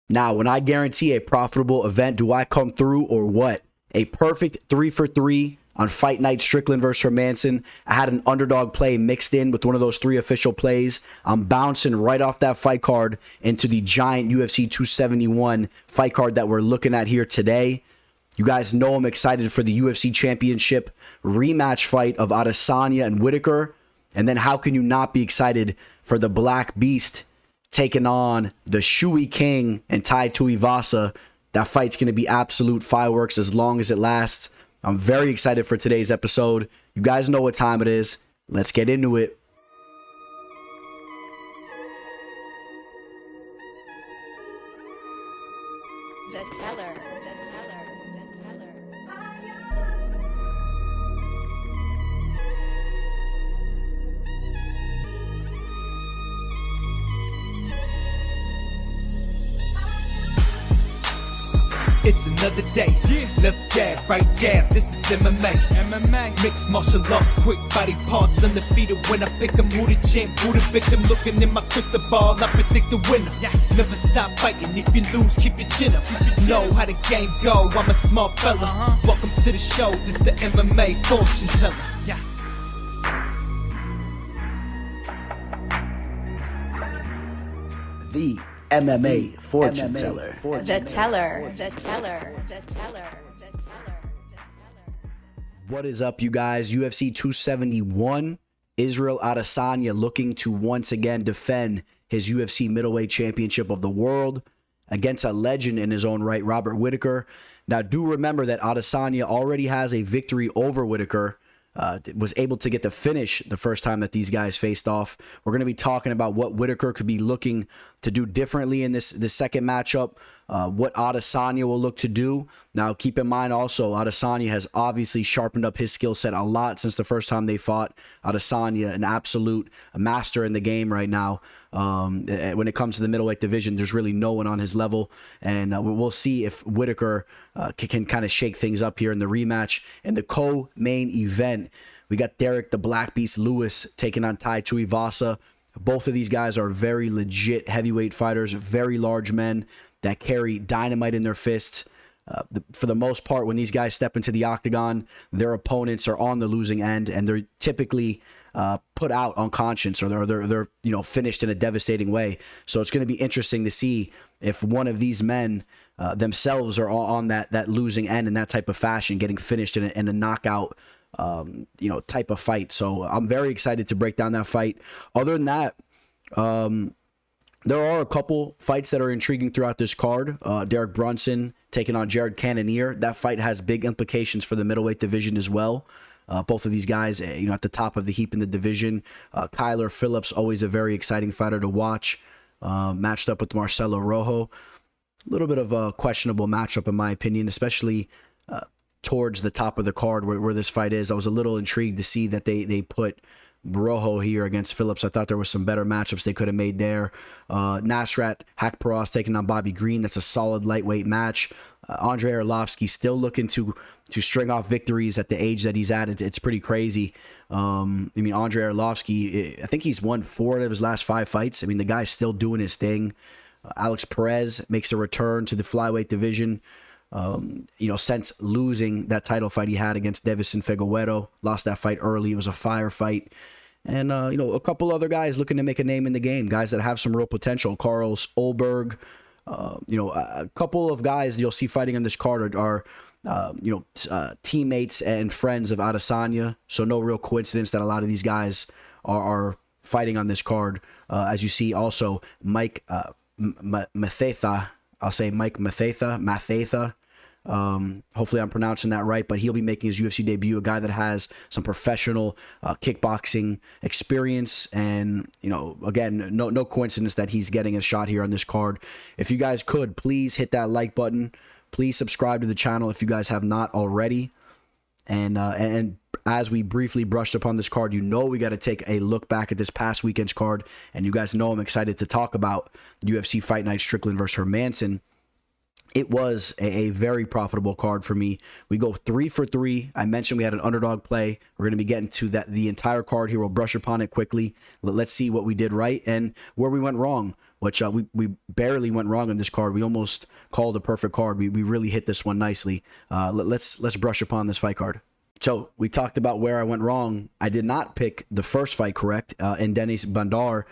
Now, when I guarantee a profitable event, do I come through or what? A perfect 3 for 3 on Fight Night Strickland versus Hermanson. I had an underdog play mixed in with one of those 3 official plays. I'm bouncing right off that fight card into the giant UFC 271 fight card that we're looking at here today. You guys know I'm excited for the UFC Championship rematch fight of Adesanya and Whittaker. And then how can you not be excited for the Black Beast taking on the Shui King and Tai Tuivasa? That fight's going to be absolute fireworks as long as it lasts. I'm very excited for today's episode. You guys know what time it is. Let's get into it. The teller, the teller, the teller. It's another day. Left jab, right jab. This is MMA. Mixed martial arts, quick body parts, undefeated when I pick 'em. Who the champ, who the victim? Looking in my crystal ball, I predict the winner. Never stop fighting. If you lose, keep your chin up. Know how the game go. I'm a smart fella. Welcome to the show. This the MMA fortune teller. The MMA fortune teller. The teller, the teller, the teller, the teller, the teller. What is up, you guys? UFC 271. Israel Adesanya looking to once again defend his UFC middleweight championship of the world against a legend in his own right, Robert Whittaker. Now, do remember that Adesanya already has a victory over Whittaker. Was able to get the finish the first time that these guys faced off. We're going to be talking about what Whittaker could be looking to do differently in this second matchup, what Adesanya will look to do. Now, keep in mind also, Adesanya has obviously sharpened up his skill set a lot since the first time they fought. Adesanya, an absolute master in the game right now. When it comes to the middleweight division, there's really no one on his level, and we'll see if Whittaker can kind of shake things up here in the rematch. In the co-main event, we got Derrick the Black Beast Lewis taking on Tai Tuivasa. Both of these guys are very legit heavyweight fighters, very large men that carry dynamite in their fists. For the most part, when these guys step into the octagon, their opponents are on the losing end, and they're typically put out on conscience, or they're finished in a devastating way. So it's going to be interesting to see if one of these men themselves are on that losing end in that type of fashion, getting finished in a knockout type of fight. So I'm very excited to break down that fight. Other than that, there are a couple fights that are intriguing throughout this card. Derrick Brunson taking on Cannonier. That fight has big implications for the middleweight division as well. Both of these guys, at the top of the heap in the division. Phillips, always a very exciting fighter to watch. Matched up with Marcelo Rojo. A little bit of a questionable matchup in my opinion, especially towards the top of the card where this fight is. I was a little intrigued to see that they put Rojo here against Phillips. I thought there was some better matchups they could have made there. Nasrat, Haqparast taking on Bobby Green. That's a solid lightweight match. Andrei Arlovski still looking to string off victories at the age that he's at. It's pretty crazy. Andrei Arlovski, I think he's won 4 of his last 5 fights. The guy's still doing his thing. Alex Perez makes a return to the flyweight division. Since losing that title fight he had against Davison Figueiredo, lost that fight early. It was a firefight. And, a couple other guys looking to make a name in the game, guys that have some real potential. Carlos Ulberg, a couple of guys you'll see fighting on this card are teammates and friends of Adesanya. So no real coincidence that a lot of these guys are fighting on this card. As you see also, Mike Mathetha, I'll say Mike Mathetha. Hopefully I'm pronouncing that right, but he'll be making his UFC debut, a guy that has some professional kickboxing experience, and again, no coincidence that he's getting a shot here on this card. If you guys could, please hit that like button, please subscribe to the channel if you guys have not already, and as we briefly brushed upon this card, we got to take a look back at this past weekend's card, and you guys know I'm excited to talk about UFC Fight Night Strickland versus Hermanson. It was a very profitable card for me. We go 3 for 3. I mentioned we had an underdog play. We're going to be getting to the entire card here. We'll brush upon it quickly. Let's see what we did right and where we went wrong. which we barely went wrong on this card. We almost called a perfect card. We really hit this one nicely. Let's brush upon this fight card. So we talked about where I went wrong. I did not pick the first fight correct, in Dennis Bandar.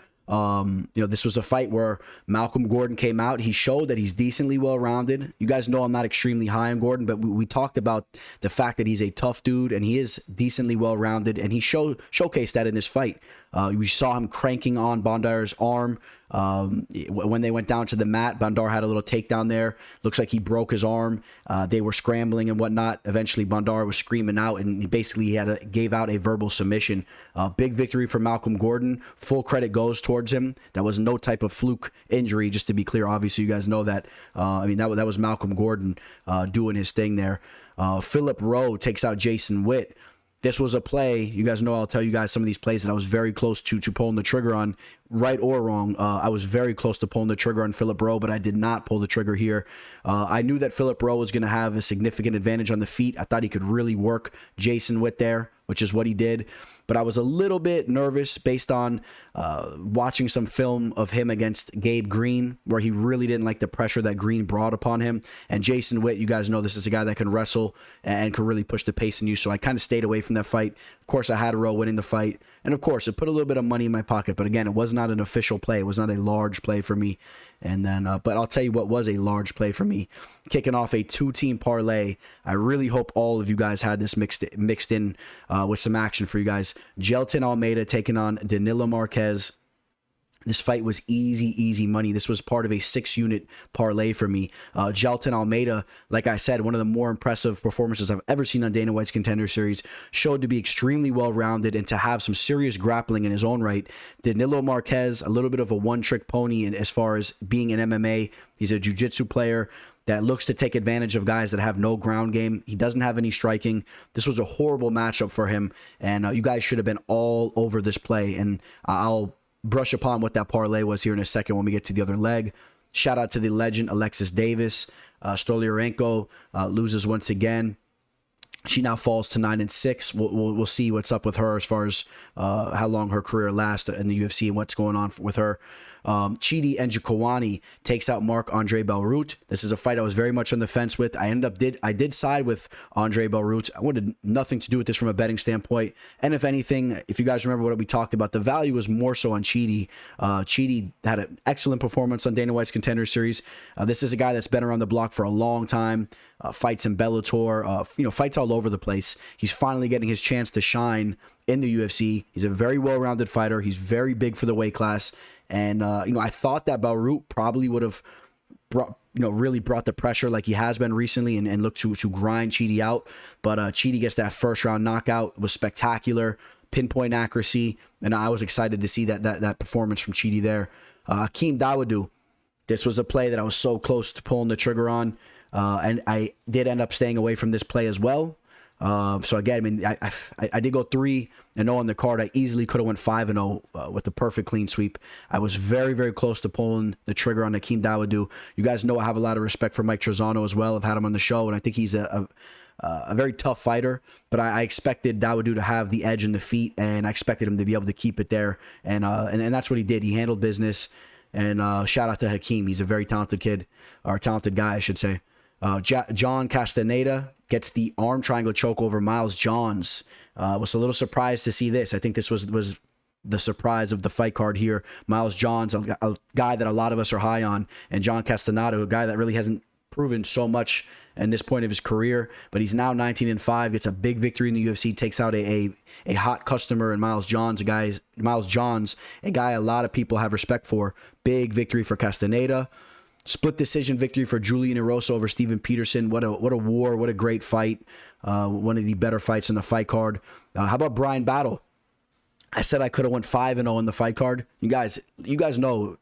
This was a fight where Malcolm Gordon came out. He showed that he's decently well-rounded. You guys know I'm not extremely high on Gordon, but we talked about the fact that he's a tough dude and he is decently well-rounded, and he showcased that in this fight. We saw him cranking on Bandar's arm. When they went down to the mat, Bandar had a little takedown there. Looks like he broke his arm. They were scrambling and whatnot. Eventually, Bandar was screaming out, and he gave out a verbal submission. Big victory for Malcolm Gordon. Full credit goes towards him. That was no type of fluke injury, just to be clear. Obviously, you guys know that. That was Malcolm Gordon doing his thing there. Philip Rowe takes out Jason Witt. This was a play. You guys know I'll tell you guys some of these plays that I was very close to pulling the trigger on, right or wrong. I was very close to pulling the trigger on Philip Rowe, but I did not pull the trigger here. I knew that Philip Rowe was going to have a significant advantage on the feet. I thought he could really work Jason Witt there, which is what he did. But I was a little bit nervous based on watching some film of him against Gabe Green, where he really didn't like the pressure that Green brought upon him. And Jason Witt, you guys know this is a guy that can wrestle and can really push the pace in you. So I kind of stayed away from that fight. Of course, I had Rowe winning the fight. And of course, it put a little bit of money in my pocket. But again, it was not an official play. It was not a large play for me. And then, but I'll tell you what was a large play for me. Kicking off a 2-team parlay. I really hope all of you guys had this mixed in with some action for you guys. Gelton Almeida taking on Danilo Marquez. This fight was easy money. This was part of a 6-unit parlay for me. Gelton Almeida, like I said, one of the more impressive performances I've ever seen on Dana White's Contender Series, showed to be extremely well-rounded and to have some serious grappling in his own right. Danilo Marquez, a little bit of a one-trick pony as far as being in MMA. He's a jiu-jitsu player that looks to take advantage of guys that have no ground game. He doesn't have any striking. This was a horrible matchup for him, and you guys should have been all over this play, and I'll brush upon what that parlay was here in a second when we get to the other leg. Shout out to the legend Alexis Davis. Stolyarenko loses once again. She now falls to 9-6. We'll see what's up with her as far as how long her career lasts in the UFC and what's going on with her. Chidi Njokuani takes out Marc-Andre Belleroute. This is a fight I was very much on the fence with. I did side with Andre Belleroute. I wanted nothing to do with this from a betting standpoint. And if anything, if you guys remember what we talked about, the value was more so on Chidi. Chidi had an excellent performance on Dana White's Contender Series. This is a guy that's been around the block for a long time. Fights in Bellator, fights all over the place. He's finally getting his chance to shine in the UFC. He's a very well-rounded fighter. He's very big for the weight class. And, I thought that Belleroute probably would have really brought the pressure like he has been recently and looked to grind Chidi out. But Chidi gets that first-round knockout. It was spectacular, pinpoint accuracy, and I was excited to see that performance from Chidi there. Hakeem Dawodu, this was a play that I was so close to pulling the trigger on, and I did end up staying away from this play as well. So again, I did go 3-0 on the card. I easily could have went 5-0 with the perfect clean sweep. I was very, very close to pulling the trigger on Hakeem Dawodu. You guys know I have a lot of respect for Mike Trezano as well. I've had him on the show, and I think he's a very tough fighter. But I expected Dawodu to have the edge in the feet, and I expected him to be able to keep it there. And that's what he did. He handled business. And shout out to Hakeem. He's a very talented kid, or talented guy, I should say. John Castaneda gets the arm triangle choke over Miles Johns. Was a little surprised to see this. I think this was the surprise of the fight card here. Miles Johns, a guy that a lot of us are high on, and John Castaneda, a guy that really hasn't proven so much in this point of his career, but he's now 19-5, gets a big victory in the UFC, takes out a hot customer in Miles Johns, a guy a lot of people have respect for. Big victory for Castaneda. Split decision victory for Julian Erosa over Steven Peterson. What a war. What a great fight. One of the better fights in the fight card. How about Brian Battle? I said I could have went 5-0 in the fight card. You guys know,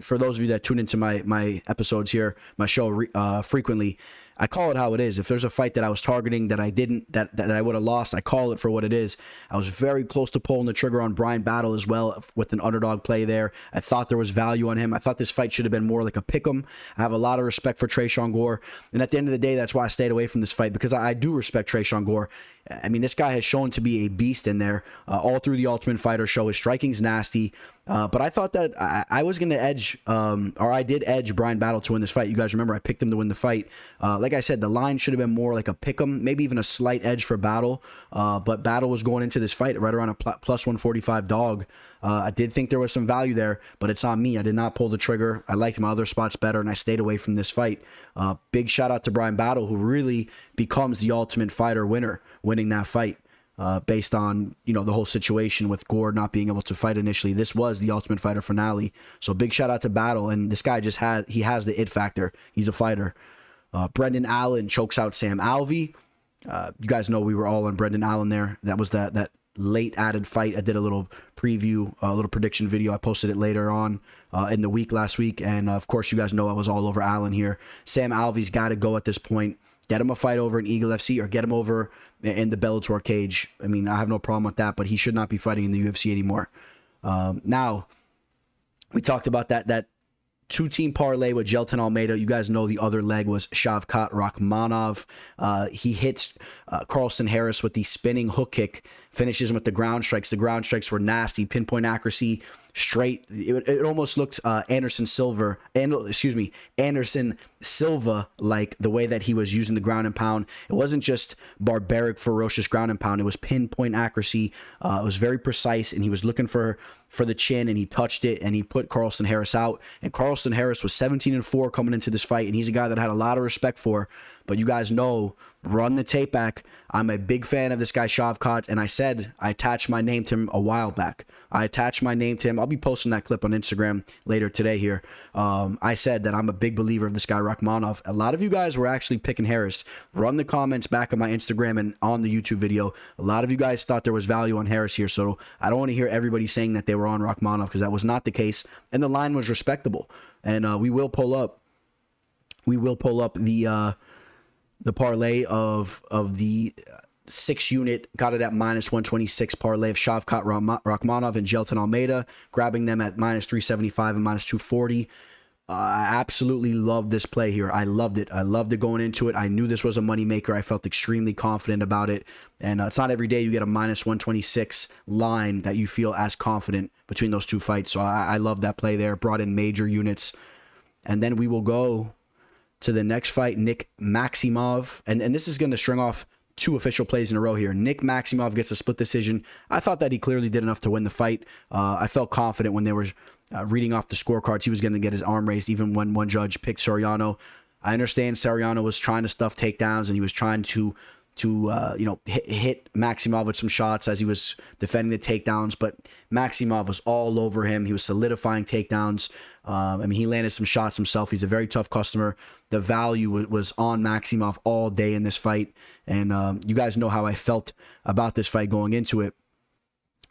for those of you that tune into my episodes here, my show frequently, I call it how it is. If there's a fight that I was targeting that I didn't, that I would have lost, I call it for what it is. I was very close to pulling the trigger on Bryan Battle as well with an underdog play there. I thought there was value on him. I thought this fight should have been more like a pick'em. I have a lot of respect for Tresean Gore, and at the end of the day, that's why I stayed away from this fight, because I do respect Tresean Gore. I mean, this guy has shown to be a beast in there all through the Ultimate Fighter show. His striking's nasty, but I thought that I was going to edge, or I did edge Bryan Battle to win this fight. You guys remember I picked him to win the fight. Like I said, the line should have been more like a pick'em, maybe even a slight edge for Battle, but Battle was going into this fight right around a plus 145 dog. I did think there was some value there, but it's on me. I did not pull the trigger. I liked my other spots better, and I stayed away from this fight. Big shout out to Bryan Battle, who really becomes the Ultimate Fighter winner, winning that fight. Based on, you know, the whole situation with Gore not being able to fight initially. This was the Ultimate Fighter finale. So big shout out to Battle. And this guy he has the it factor. He's a fighter. Brendan Allen chokes out Sam Alvey. You guys know we were all on Brendan Allen there. That was that late added fight. I did a little preview, a little prediction video. I posted it later on in the week last week. And of course, you guys know I was all over Allen here. Sam Alvey's got to go at this point. Get him a fight over in Eagle FC or get him over in the Bellator cage. I mean, I have no problem with that, but he should not be fighting in the UFC anymore. Now, we talked about that two-team parlay with Jelton Almeida. You guys know the other leg was Shavkat Rakhmonov. He hits Carlston Harris with the spinning hook kick, finishes him with the ground strikes. The ground strikes were nasty, pinpoint accuracy, straight. It almost looked Anderson Silva like the way that he was using the ground and pound. It wasn't just barbaric, ferocious ground and pound. It was pinpoint accuracy. It was very precise, and he was looking for the chin, and he touched it, and he put Carlston Harris out. And Carlston Harris was 17-4 coming into this fight, and he's a guy that I had a lot of respect for. But you guys know, run the tape back. I'm a big fan of this guy, Shavkat, and I said I attached my name to him a while back. I attached my name to him. I'll be posting that clip on Instagram later today here. I said that I'm a big believer of this guy, Rakhmonov. A lot of you guys were actually picking Harris. Run the comments back on my Instagram and on the YouTube video. A lot of you guys thought there was value on Harris here, so I don't want to hear everybody saying that they were on Rakhmonov, because that was not the case, and the line was respectable. And we will pull up the parlay of the 6-unit, got it at minus 126 parlay of Shavkat Rakhmonov and Jelton Almeida, grabbing them at minus 375 and minus 240. I absolutely loved this play here. I loved it. I loved it going into it. I knew this was a moneymaker. I felt extremely confident about it. And it's not every day you get a minus 126 line that you feel as confident between those two fights. So I love that play there. Brought in major units. And then we will go to the next fight, Nick Maximov. And this is going to string off 2 official plays in a row here. Nick Maximov gets a split decision. I thought that he clearly did enough to win the fight. I felt confident when they were reading off the scorecards. He was going to get his arm raised even when one judge picked Soriano. I understand Soriano was trying to stuff takedowns, and he was trying to hit Maximov with some shots as he was defending the takedowns, but Maximov was all over him. He was solidifying takedowns. He landed some shots himself. He's a very tough customer. The value was on Maximov all day in this fight, and you guys know how I felt about this fight going into it.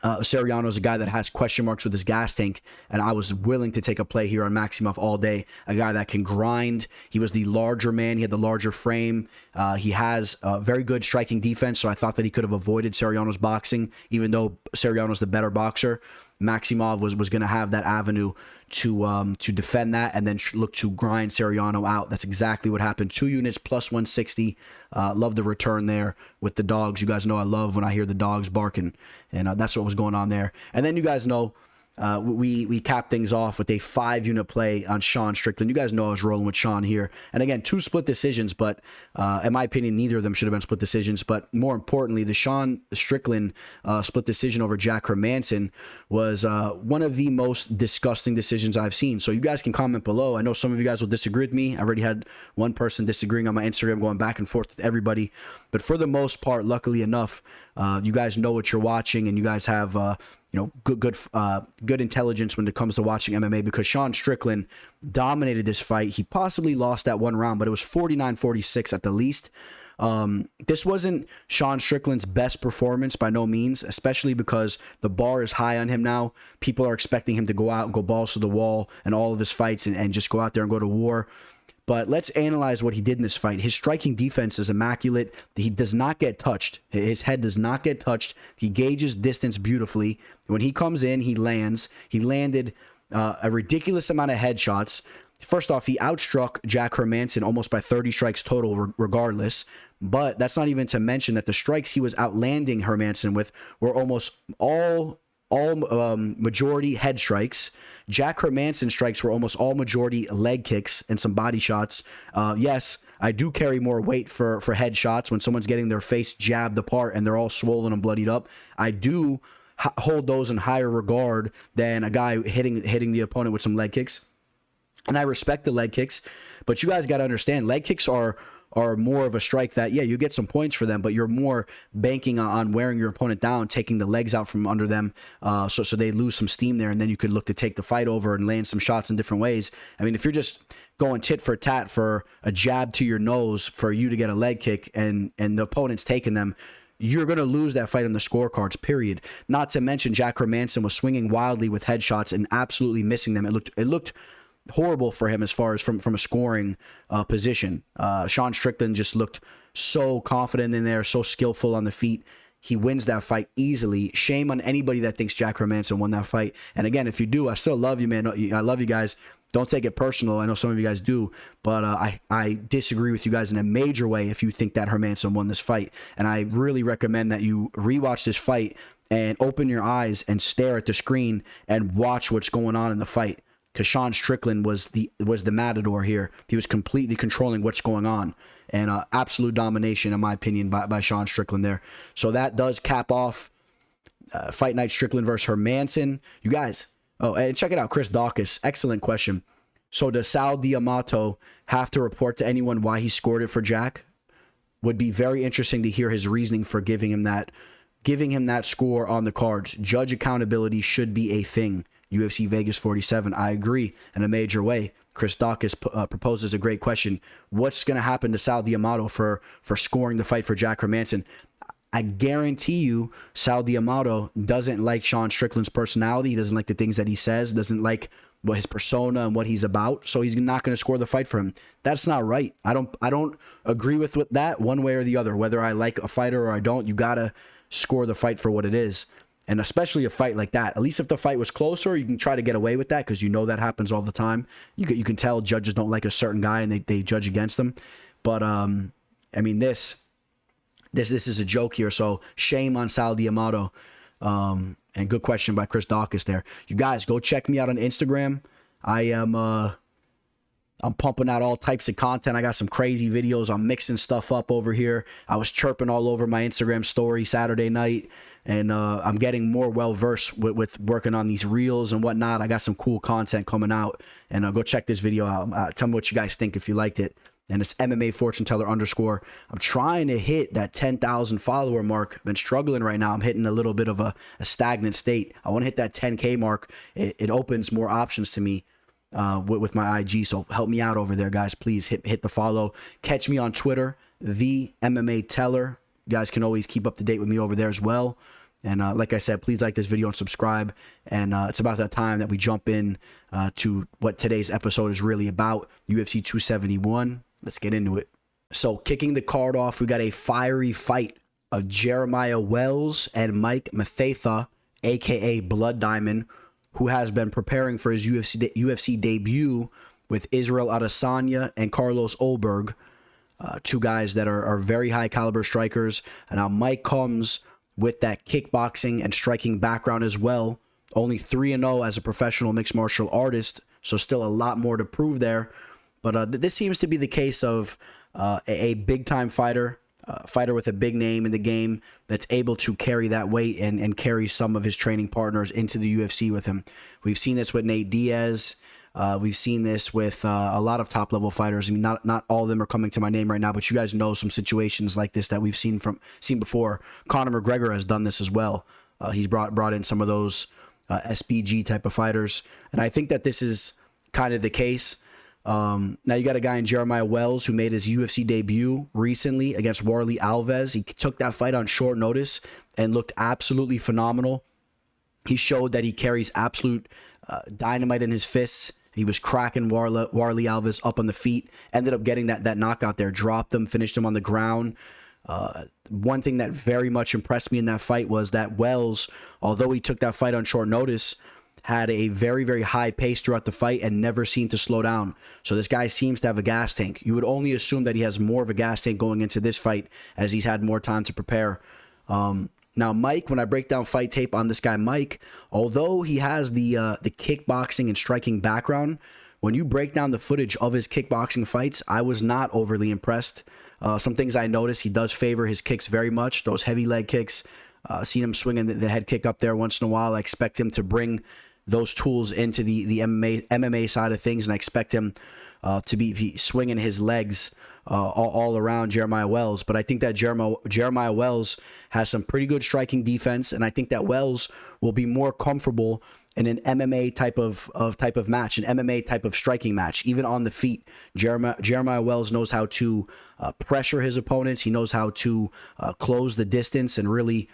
Soriano is a guy that has question marks with his gas tank, and I was willing to take a play here on Maximov all day. A guy that can grind. He was the larger man. He had the larger frame. He has very good striking defense, so I thought that he could have avoided Soriano's boxing, even though Soriano's the better boxer. Maximov was going to have that avenue to defend that and then look to grind Soriano out. That's exactly what happened. 2 units plus 160. Love the return there with the dogs. You guys know I love when I hear the dogs barking, and that's what was going on there. And then you guys know we capped things off with a 5-unit play on Sean Strickland. You guys know I was rolling with Sean here. And again, 2 split decisions, but in my opinion, neither of them should have been split decisions. But more importantly, the Sean Strickland split decision over Jack Hermanson was one of the most disgusting decisions I've seen. So you guys can comment below. I know some of you guys will disagree with me. I already had one person disagreeing on my Instagram, going back and forth with everybody. But for the most part, luckily enough, you guys know what you're watching, and you guys have good intelligence when it comes to watching MMA, because Sean Strickland dominated this fight. He possibly lost that one round, but it was 49-46 at the least. This wasn't Sean Strickland's best performance by no means, especially because the bar is high on him now. People are expecting him to go out and go balls to the wall in all of his fights and just go out there and go to war. But let's analyze what he did in this fight. His striking defense is immaculate. He does not get touched. His head does not get touched. He gauges distance beautifully. When he comes in, he lands. He landed a ridiculous amount of headshots. First off, he outstruck Jack Hermanson almost by 30 strikes total regardless. But that's not even to mention that the strikes he was outlanding Hermanson with were almost all majority head strikes. Jack Hermanson strikes were almost all majority leg kicks and some body shots. Yes, I do carry more weight for head shots when someone's getting their face jabbed apart and they're all swollen and bloodied up. I do hold those in higher regard than a guy hitting the opponent with some leg kicks. And I respect the leg kicks, but you guys got to understand, leg kicks are more of a strike that, yeah, you get some points for them, but you're more banking on wearing your opponent down, taking the legs out from under them, so they lose some steam there, and then you could look to take the fight over and land some shots in different ways. I mean, if you're just going tit for tat for a jab to your nose for you to get a leg kick and the opponent's taking them, you're going to lose that fight on the scorecards, period. Not to mention Jack Hermanson was swinging wildly with headshots and absolutely missing them. It looked horrible for him as far as from a scoring position. Sean Strickland just looked so confident in there, so skillful on the feet. He wins that fight easily. Shame on anybody that thinks Jack Hermanson won that fight. And again, if you do, I still love you, man. I love you guys. Don't take it personal. I know some of you guys do, but I disagree with you guys in a major way if you think that Hermanson won this fight. And I really recommend that you rewatch this fight and open your eyes and stare at the screen and watch what's going on in the fight. Because Sean Strickland was the matador here. He was completely controlling what's going on. And absolute domination, in my opinion, by Sean Strickland there. So that does cap off Fight Night Strickland versus Hermanson. You guys, oh, and check it out, Chris Dawkins. Excellent question. So does Sal D'Amato have to report to anyone why he scored it for Jack? Would be very interesting to hear his reasoning for giving him that score on the cards. Judge accountability should be a thing. UFC Vegas 47. I agree in a major way. Chris Dawkins proposes a great question. What's going to happen to Sal D'Amato for scoring the fight for Jack Hermanson? I guarantee you Sal D'Amato doesn't like Sean Strickland's personality. He doesn't like the things that he says, doesn't like what his persona and what he's about, so he's not going to score the fight for him. That's not right. I don't agree with that one way or the other. Whether I like a fighter or I don't, you got to score the fight for what it is. And especially a fight like that. At least if the fight was closer, you can try to get away with that because you know that happens all the time. You can tell judges don't like a certain guy and they judge against them. But, I mean, this is a joke here. So shame on Sal D'Amato. And good question by Chris Dawkins there. You guys, go check me out on Instagram. I'm pumping out all types of content. I got some crazy videos. I'm mixing stuff up over here. I was chirping all over my Instagram story Saturday night. And I'm getting more well-versed with working on these reels and whatnot. I got some cool content coming out. And go check this video out. Tell me what you guys think if you liked it. And it's MMA Fortune Teller _. I'm trying to hit that 10,000 follower mark. I've been struggling right now. I'm hitting a little bit of a stagnant state. I want to hit that 10K mark. It opens more options to me with my IG. So help me out over there, guys. Please hit the follow. Catch me on Twitter, the MMA Teller. You guys can always keep up to date with me over there as well. And like I said, please like this video and subscribe. And it's about that time that we jump in to what today's episode is really about, UFC 271. Let's get into it. So kicking the card off, we got a fiery fight of Jeremiah Wells and Mike Mathetha, a.k.a. Blood Diamond, who has been preparing for his UFC debut with Israel Adesanya and Carlos Ulberg, two guys that are very high caliber strikers. And now Mike comes with that kickboxing and striking background as well. Only 3-0 as a professional mixed martial artist, so still a lot more to prove there. But this seems to be the case of a big-time fighter with a big name in the game that's able to carry that weight and carry some of his training partners into the UFC with him. We've seen this with Nate Diaz. We've seen this with a lot of top-level fighters. I mean, not all of them are coming to my name right now, but you guys know some situations like this that we've seen before. Conor McGregor has done this as well. He's brought in some of those SBG type of fighters, and I think that this is kind of the case. Now you got a guy in Jeremiah Wells who made his UFC debut recently against Warley Alves. He took that fight on short notice and looked absolutely phenomenal. He showed that he carries absolute dynamite in his fists. He was cracking Warlley Alves up on the feet, ended up getting that knockout there, dropped him, finished him on the ground. One thing that very much impressed me in that fight was that Wells, although he took that fight on short notice, had a very, very high pace throughout the fight and never seemed to slow down. So this guy seems to have a gas tank. You would only assume that he has more of a gas tank going into this fight as he's had more time to prepare. Now, Mike, when I break down fight tape on this guy, Mike, although he has the kickboxing and striking background, when you break down the footage of his kickboxing fights, I was not overly impressed. Some things I noticed, he does favor his kicks very much, those heavy leg kicks. Seen him swinging the head kick up there once in a while. I expect him to bring those tools into the MMA side of things, and I expect him to be swinging his legs all around Jeremiah Wells. But I think that Jeremiah Wells has some pretty good striking defense, and I think that Wells will be more comfortable in an MMA type of match, an MMA type of striking match, even on the feet. Jeremiah Wells knows how to pressure his opponents. He knows how to close the distance and really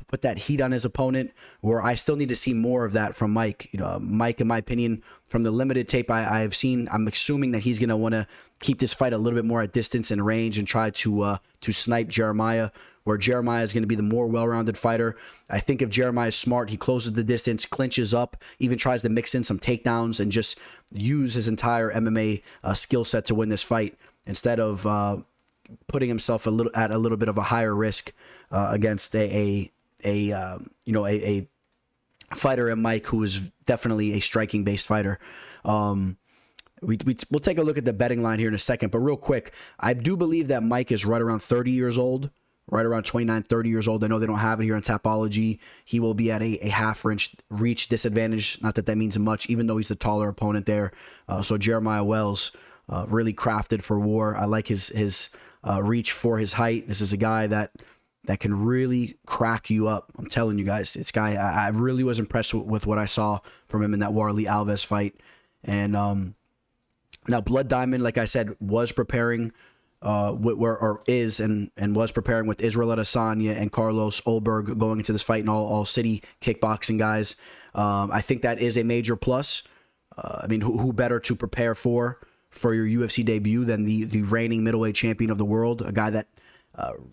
put that heat on his opponent, where I still need to see more of that from Mike. Mike, in my opinion, from the limited tape I've seen, I'm assuming that he's going to want to keep this fight a little bit more at distance and range and try to snipe Jeremiah, where Jeremiah is going to be the more well-rounded fighter. I think if Jeremiah is smart, he closes the distance, clinches up, even tries to mix in some takedowns and just use his entire MMA skill set to win this fight instead of putting himself at a little bit of a higher risk against a fighter in Mike, who is definitely a striking based fighter. We'll take a look at the betting line here in a second, but real quick, I do believe that Mike is right around 30 years old, right around 29, 30 years old. I know they don't have it here in Tapology. He will be at a half reach disadvantage. Not that means much, even though he's the taller opponent there. So Jeremiah Wells, really crafted for war. I like his reach for his height. This is a guy that can really crack you up. I'm telling you guys, I really was impressed with what I saw from him in that Warlley Alves fight. And now Blood Diamond, like I said, was preparing was preparing with Israel Adesanya and Carlos Ulberg going into this fight, and all city kickboxing guys. I think that is a major plus. I mean, who better to prepare for your UFC debut than the reigning middleweight champion of the world, a guy that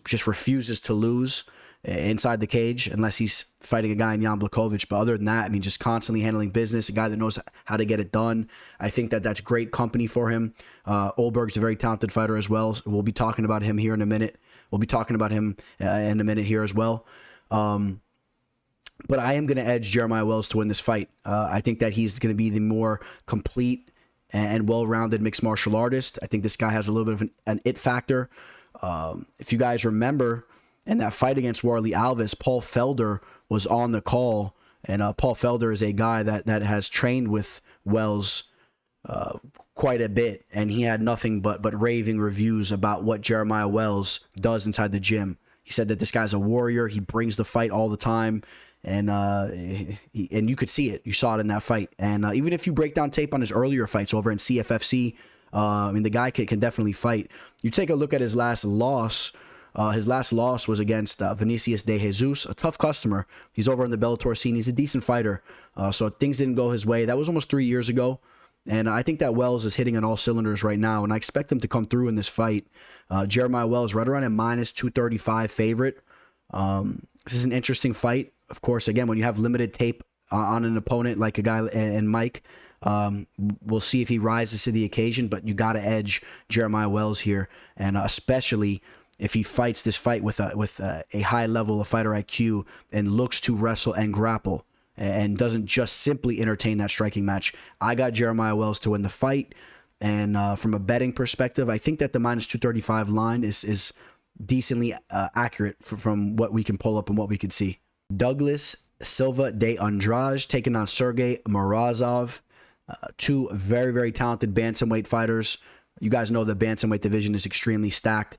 just refuses to lose inside the cage unless he's fighting a guy in Jan Blachowicz. But other than that, I mean, just constantly handling business, a guy that knows how to get it done. I think that's great company for him. Ulberg's a very talented fighter as well. So we'll be talking about him here in a minute. We'll be talking about him in a minute here as well. But I am going to edge Jeremiah Wells to win this fight. I think that he's going to be the more complete and well-rounded mixed martial artist. I think this guy has a little bit of an it factor. If you guys remember, in that fight against Warlley Alves, Paul Felder was on the call, and Paul Felder is a guy that has trained with Wells quite a bit, and he had nothing but raving reviews about what Jeremiah Wells does inside the gym. He said that this guy's a warrior. He brings the fight all the time, and you could see it. You saw it in that fight. And even if you break down tape on his earlier fights over in CFFC, I mean, the guy can definitely fight. You take a look at his last loss. His last loss was against Vinicius de Jesus, a tough customer. He's over in the Bellator scene. He's a decent fighter. So things didn't go his way. That was almost 3 years ago. And I think that Wells is hitting on all cylinders right now, and I expect him to come through in this fight. Jeremiah Wells right around a minus 235 favorite. This is an interesting fight. Of course, again, when you have limited tape on an opponent like a guy and Mike, we'll see if he rises to the occasion, but you got to edge Jeremiah Wells here, and especially if he fights this fight with a high level of fighter IQ and looks to wrestle and grapple and doesn't just simply entertain that striking match. I got Jeremiah Wells to win the fight, and from a betting perspective, I think that the minus 235 line is decently accurate from what we can pull up and what we could see. Douglas Silva de Andrade taking on Sergey Morozov. Two very, very talented bantamweight fighters. You guys know the bantamweight division is extremely stacked.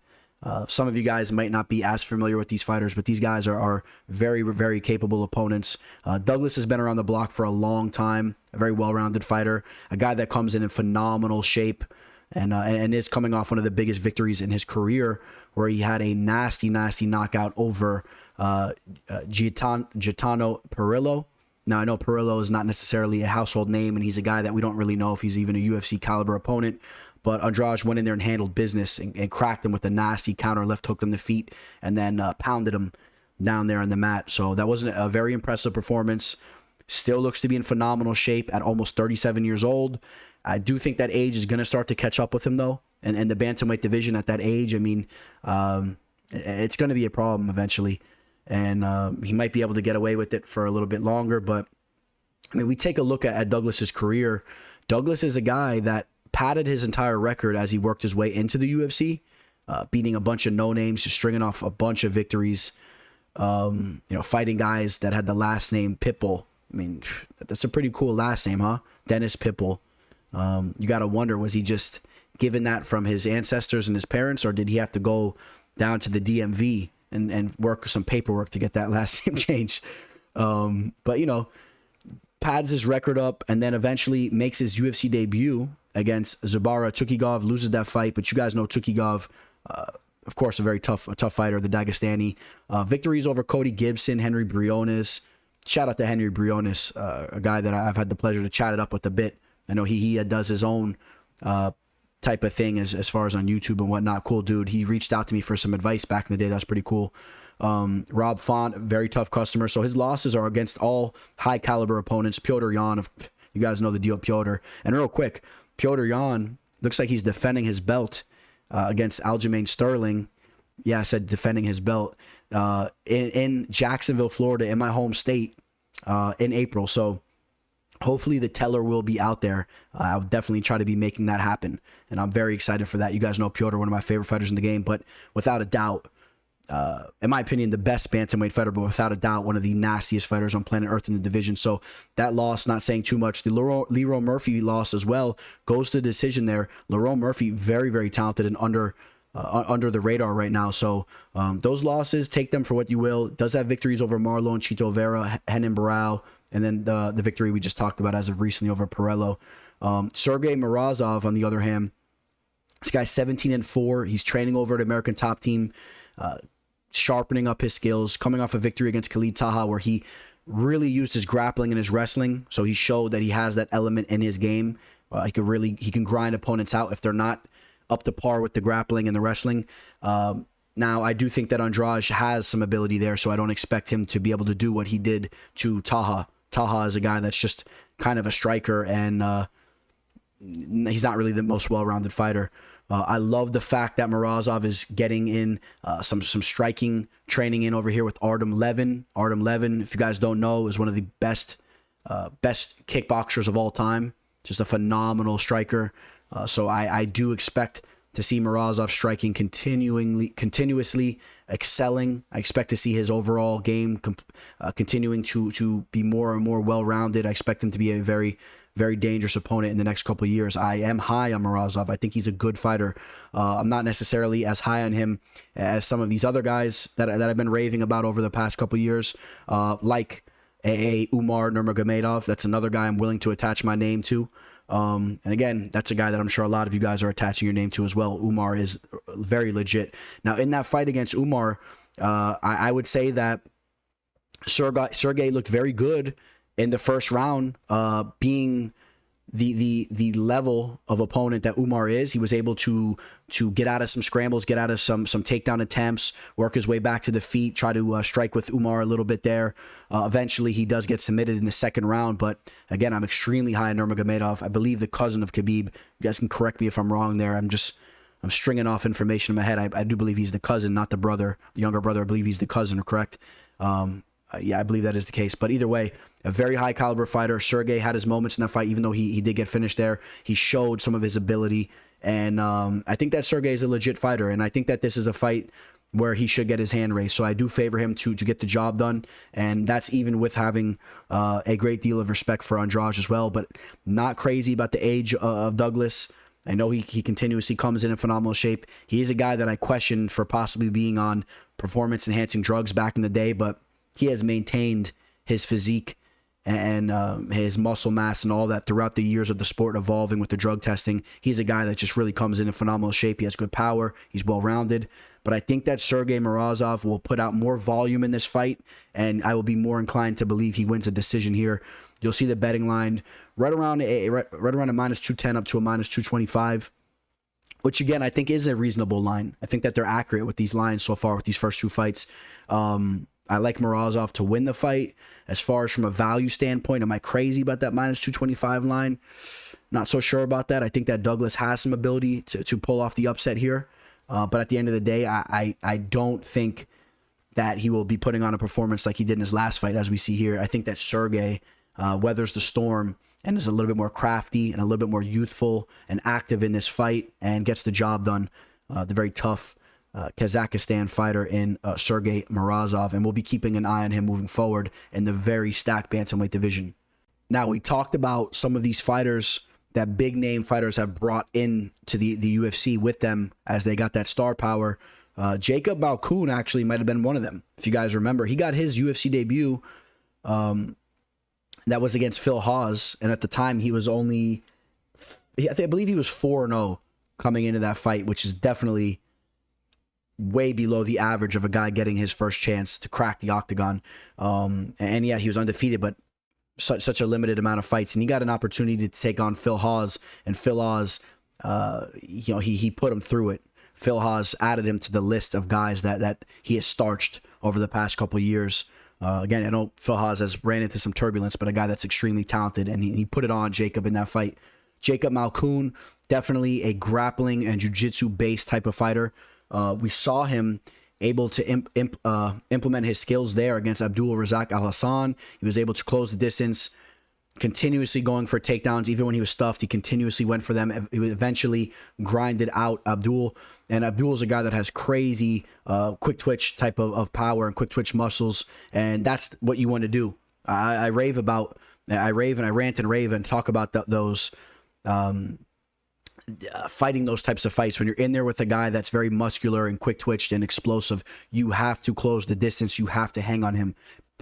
Some of you guys might not be as familiar with these fighters, but these guys are very, very capable opponents. Douglas has been around the block for a long time, a very well-rounded fighter, a guy that comes in phenomenal shape, and is coming off one of the biggest victories in his career, where he had a nasty knockout over Gaetano Perillo. Now, I know Perillo is not necessarily a household name, and he's a guy that we don't really know if he's even a UFC caliber opponent. But Andrade went in there and handled business and cracked him with a nasty counter left hook on the feet, and then pounded him down there on the mat. So that wasn't a very impressive performance. Still looks to be in phenomenal shape at almost 37 years old. I do think that age is going to start to catch up with him, though. And the bantamweight division at that age, I mean, it's going to be a problem eventually. And he might be able to get away with it for a little bit longer. But, I mean, we take a look at Douglas's career. Douglas is a guy that padded his entire record as he worked his way into the UFC, beating a bunch of no-names, just stringing off a bunch of victories, fighting guys that had the last name Pitbull. I mean, that's a pretty cool last name, huh? Dennis Pitbull. You got to wonder, was he just given that from his ancestors and his parents, or did he have to go down to the DMV and work some paperwork to get that last name changed? But, pads his record up and then eventually makes his UFC debut against Zabara Tukhugov, loses that fight. But you guys know Tukhugov, of course, a tough fighter, the Dagestani. Victories over Cody Gibson, Henry Briones. Shout out to Henry Briones, a guy that I've had the pleasure to chat it up with a bit. I know he does his own type of thing as far as on YouTube and whatnot. Cool dude. He reached out to me for some advice back in the day. That was pretty cool. Rob Font, very tough customer. So his losses are against all high caliber opponents. Piotr Jan, you guys know the deal, Piotr. And real quick, Piotr Jan looks like he's defending his belt against Aljamain Sterling. Yeah, I said defending his belt in Jacksonville, Florida, in my home state in April. So hopefully the teller will be out there. I'll definitely try to be making that happen. And I'm very excited for that. You guys know Piotr, one of my favorite fighters in the game. But without a doubt, in my opinion, the best bantamweight fighter, but without a doubt, one of the nastiest fighters on planet Earth in the division. So that loss, not saying too much. The Leroy Murphy loss as well goes to the decision there. Leroy Murphy, very, very talented and under the radar right now. So those losses, take them for what you will. Does have victories over Marlon, Chito Vera, Henan Barao, and then the victory we just talked about as of recently over Perello. Sergey Morozov, on the other hand, this guy's 17-4. He's training over at American Top Team, sharpening up his skills, coming off a victory against Khalid Taha where he really used his grappling and his wrestling. So he showed that he has that element in his game. He can grind opponents out if they're not up to par with the grappling and the wrestling. Now, I do think that Andrade has some ability there, so I don't expect him to be able to do what he did to Taha. Taha is a guy that's just kind of a striker, and he's not really the most well-rounded fighter. I love the fact that Morozov is getting in some striking training in over here with Artem Levin. Artem Levin, if you guys don't know, is one of the best kickboxers of all time. Just a phenomenal striker. So I do expect to see Morozov striking continuously excelling. I expect to see his overall game continuing to be more and more well-rounded. I expect him to be a very, very dangerous opponent in the next couple of years. I am high on Morozov. I think he's a good fighter. I'm not necessarily as high on him as some of these other guys that I've been raving about over the past couple of years, like Umar Nurmagomedov. That's another guy I'm willing to attach my name to. And again, that's a guy that I'm sure a lot of you guys are attaching your name to as well. Umar is very legit. Now, in that fight against Umar, I would say that Sergey looked very good in the first round, being the level of opponent that Umar is. He was able to get out of some scrambles, get out of some takedown attempts, work his way back to the feet, try to strike with Umar a little bit there. Eventually, he does get submitted in the second round, but again, I'm extremely high on Nurmagomedov. I believe the cousin of Khabib. You guys can correct me if I'm wrong there. I'm stringing off information in my head. I do believe he's the cousin, not the brother, the younger brother. I believe he's the cousin, correct? Yeah, I believe that is the case. But either way, a very high caliber fighter. Sergey had his moments in that fight, even though he did get finished there. He showed some of his ability. And I think that Sergey is a legit fighter. And I think that this is a fight where he should get his hand raised. So I do favor him to get the job done. And that's even with having a great deal of respect for Andrade as well. But not crazy about the age of Douglas. I know he continuously comes in phenomenal shape. He is a guy that I questioned for possibly being on performance-enhancing drugs back in the day, but he has maintained his physique and his muscle mass and all that throughout the years of the sport evolving with the drug testing. He's a guy that just really comes in phenomenal shape. He has good power. He's well-rounded. but I think that Sergey Morozov will put out more volume in this fight, and I will be more inclined to believe he wins a decision here. You'll see the betting line right around a minus 210 up to a minus 225, which again I think is a reasonable line. I think that they're accurate with these lines so far with these first 2 fights. I like Morozov to win the fight. As far as from a value standpoint, am I crazy about that minus 225 line? Not so sure about that. I think that Douglas has some ability to pull off the upset here. But at the end of the day, I don't think that he will be putting on a performance like he did in his last fight, as we see here. I think that Sergey weathers the storm and is a little bit more crafty and a little bit more youthful and active in this fight and gets the job done. The very tough Kazakhstan fighter in Sergey Morozov, and we'll be keeping an eye on him moving forward in the very stacked bantamweight division. Now, we talked about some of these fighters that big name fighters have brought in to the UFC with them as they got that star power. Jacob Malkoun actually might have been one of them. If you guys remember, he got his UFC debut that was against Phil Hawes, and at the time he was only, I believe he was 4-0 coming into that fight, which is definitely way below the average of a guy getting his first chance to crack the octagon. And yeah, he was undefeated, but such a limited amount of fights, and he got an opportunity to take on Phil Hawes, and Phil Hawes, he put him through it. Phil Hawes added him to the list of guys that he has starched over the past couple of years. Again, I know Phil Hawes has ran into some turbulence, but a guy that's extremely talented, and he put it on Jacob in that fight. Jacob Malkoun, definitely a grappling and jiu-jitsu based type of fighter. We saw him able to implement his skills there against Abdul Razak Al Hassan. He was able to close the distance, continuously going for takedowns. Even when he was stuffed, he continuously went for them. He eventually grinded out Abdul. And Abdul is a guy that has crazy quick twitch type of power and quick twitch muscles. And that's what you want to do. I rave and I rant and rave and talk about those fighting those types of fights. When you're in there with a guy that's very muscular and quick twitched and explosive, you have to close the distance. You have to hang on him.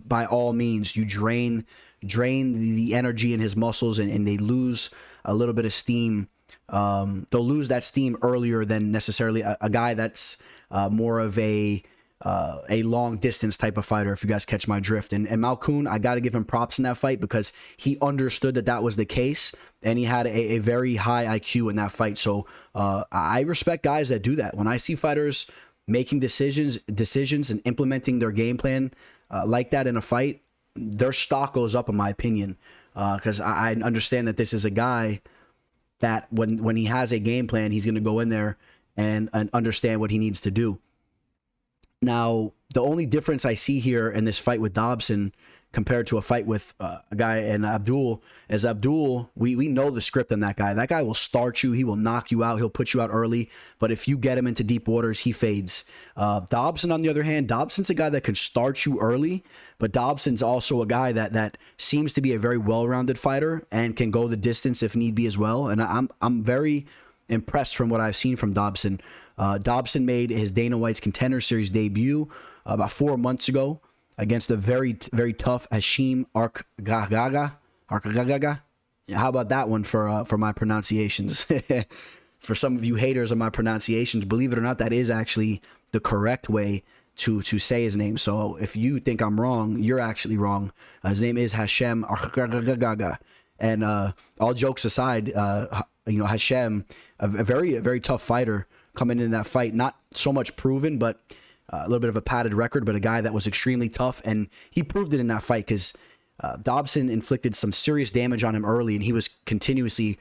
By all means, you drain the energy in his muscles, and they lose a little bit of steam. They'll lose that steam earlier than necessarily a guy that's more of a long distance type of fighter, if you guys catch my drift. And Malkoun, I got to give him props in that fight because he understood that was the case, and he had a very high IQ in that fight. So I respect guys that do that. When I see fighters making decisions and implementing their game plan like that in a fight, their stock goes up, in my opinion, because I understand that this is a guy that when he has a game plan, he's going to go in there and understand what he needs to do. Now, the only difference I see here in this fight with Dobson compared to a fight with a guy and Abdul is Abdul, we know the script on that guy. That guy will start you. He will knock you out. He'll put you out early. But if you get him into deep waters, he fades. Dobson, on the other hand, Dobson's a guy that can start you early, but Dobson's also a guy that seems to be a very well-rounded fighter and can go the distance if need be as well. And I'm very impressed from what I've seen from Dobson. Dobson made his Dana White's Contender Series debut about 4 months ago against the very, very tough Hashim Arkagaga. How about that one for my pronunciations? For some of you haters of my pronunciations, believe it or not, that is actually the correct way to say his name. So if you think I'm wrong, you're actually wrong. His name is Hashem Arkagaga. And all jokes aside, Hashem, a very tough fighter coming in that fight, not so much proven, but a little bit of a padded record, but a guy that was extremely tough, and he proved it in that fight because Dobson inflicted some serious damage on him early, and he was continuously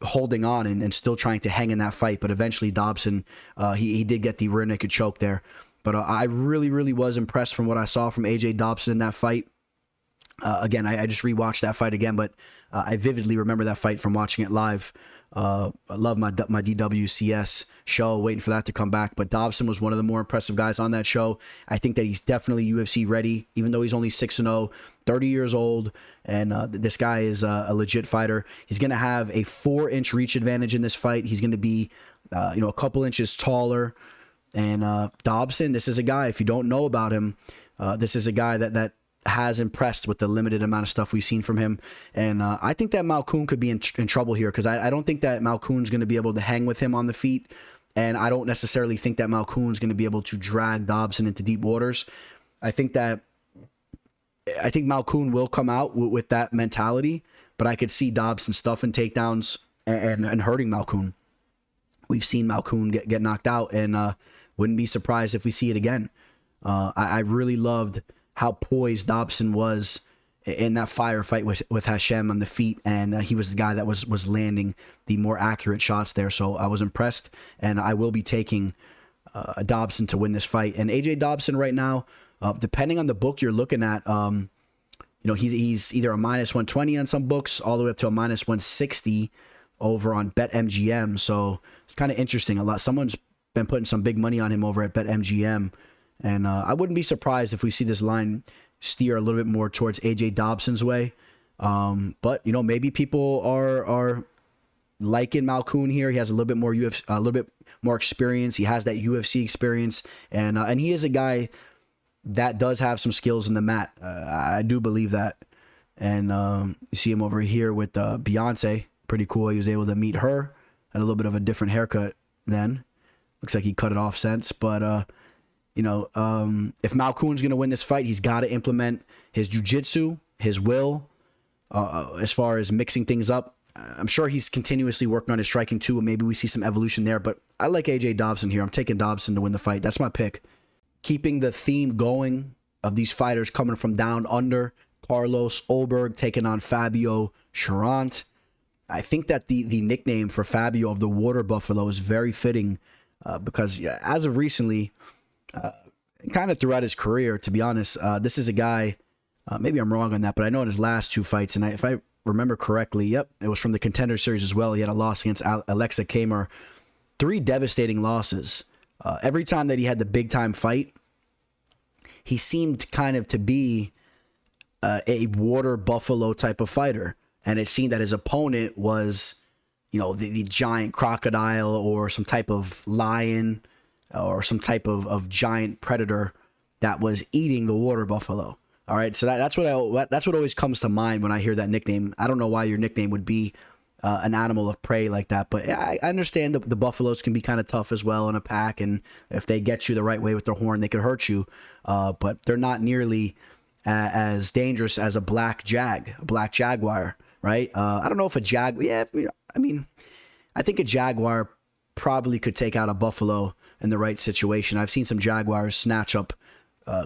holding on and still trying to hang in that fight. But eventually Dobson, he did get the rear naked choke there. But I really was impressed from what I saw from AJ Dobson in that fight. Again, I just rewatched that fight again, but I vividly remember that fight from watching it live. I love my DWCS show, waiting for that to come back. But Dobson was one of the more impressive guys on that show. I think that he's definitely UFC ready, even though he's only 6-0, 30 years old. And this guy is a legit fighter. He's going to have a 4-inch reach advantage in this fight. He's going to be, a couple inches taller. And Dobson, this is a guy, if you don't know about him, this is a guy that has impressed with the limited amount of stuff we've seen from him. And I think that Malkoun could be in trouble here because I don't think that Malkoun's going to be able to hang with him on the feet. And I don't necessarily think that Malkoun's going to be able to drag Dobson into deep waters. I think Malkoun will come out with that mentality, but I could see Dobson stuffing takedowns and hurting Malkoun. We've seen Malkoun get knocked out, and wouldn't be surprised if we see it again. I really loved how poised Dobson was in that firefight with Hashem on the feet, and he was the guy that was landing the more accurate shots there. So I was impressed, and I will be taking Dobson to win this fight. And AJ Dobson right now, depending on the book you're looking at, he's either a -120 on some books, all the way up to a -160 over on BetMGM. So it's kind of interesting. Someone's been putting some big money on him over at BetMGM, and I wouldn't be surprised if we see this line steer a little bit more towards AJ Dobson's way. But maybe people are liking Malkoun here. He has a little bit more experience. He has that UFC experience, and he is a guy that does have some skills in the mat. I do believe that. And you see him over here with Beyonce. Pretty cool. He was able to meet her. Had a little bit of a different haircut then. Looks like he cut it off since. But if Malkoun's going to win this fight, he's got to implement his jiu-jitsu, his will, as far as mixing things up. I'm sure he's continuously working on his striking too, and maybe we see some evolution there. But I like AJ Dobson here. I'm taking Dobson to win the fight. That's my pick. Keeping the theme going of these fighters coming from down under, Carlos Ulberg taking on Fabio Cherant. I think that the nickname for Fabio of the Water Buffalo is very fitting because as of recently, kind of throughout his career, to be honest, this is a guy, maybe I'm wrong on that, but I know in his last two fights, and if I remember correctly, it was from the Contender Series as well. He had a loss against Alexa Kamer, 3 devastating losses. Every time that he had the big time fight, he seemed kind of to be a water buffalo type of fighter. And it seemed that his opponent was, the giant crocodile or some type of lion or some type of giant predator that was eating the water buffalo. All right. So that's what always comes to mind when I hear that nickname. I don't know why your nickname would be an animal of prey like that, but I understand the buffaloes can be kind of tough as well in a pack, and if they get you the right way with their horn, they could hurt you, but they're not nearly as dangerous as a black jaguar, right? I don't know if I think a jaguar probably could take out a buffalo in the right situation. I've seen some jaguars snatch up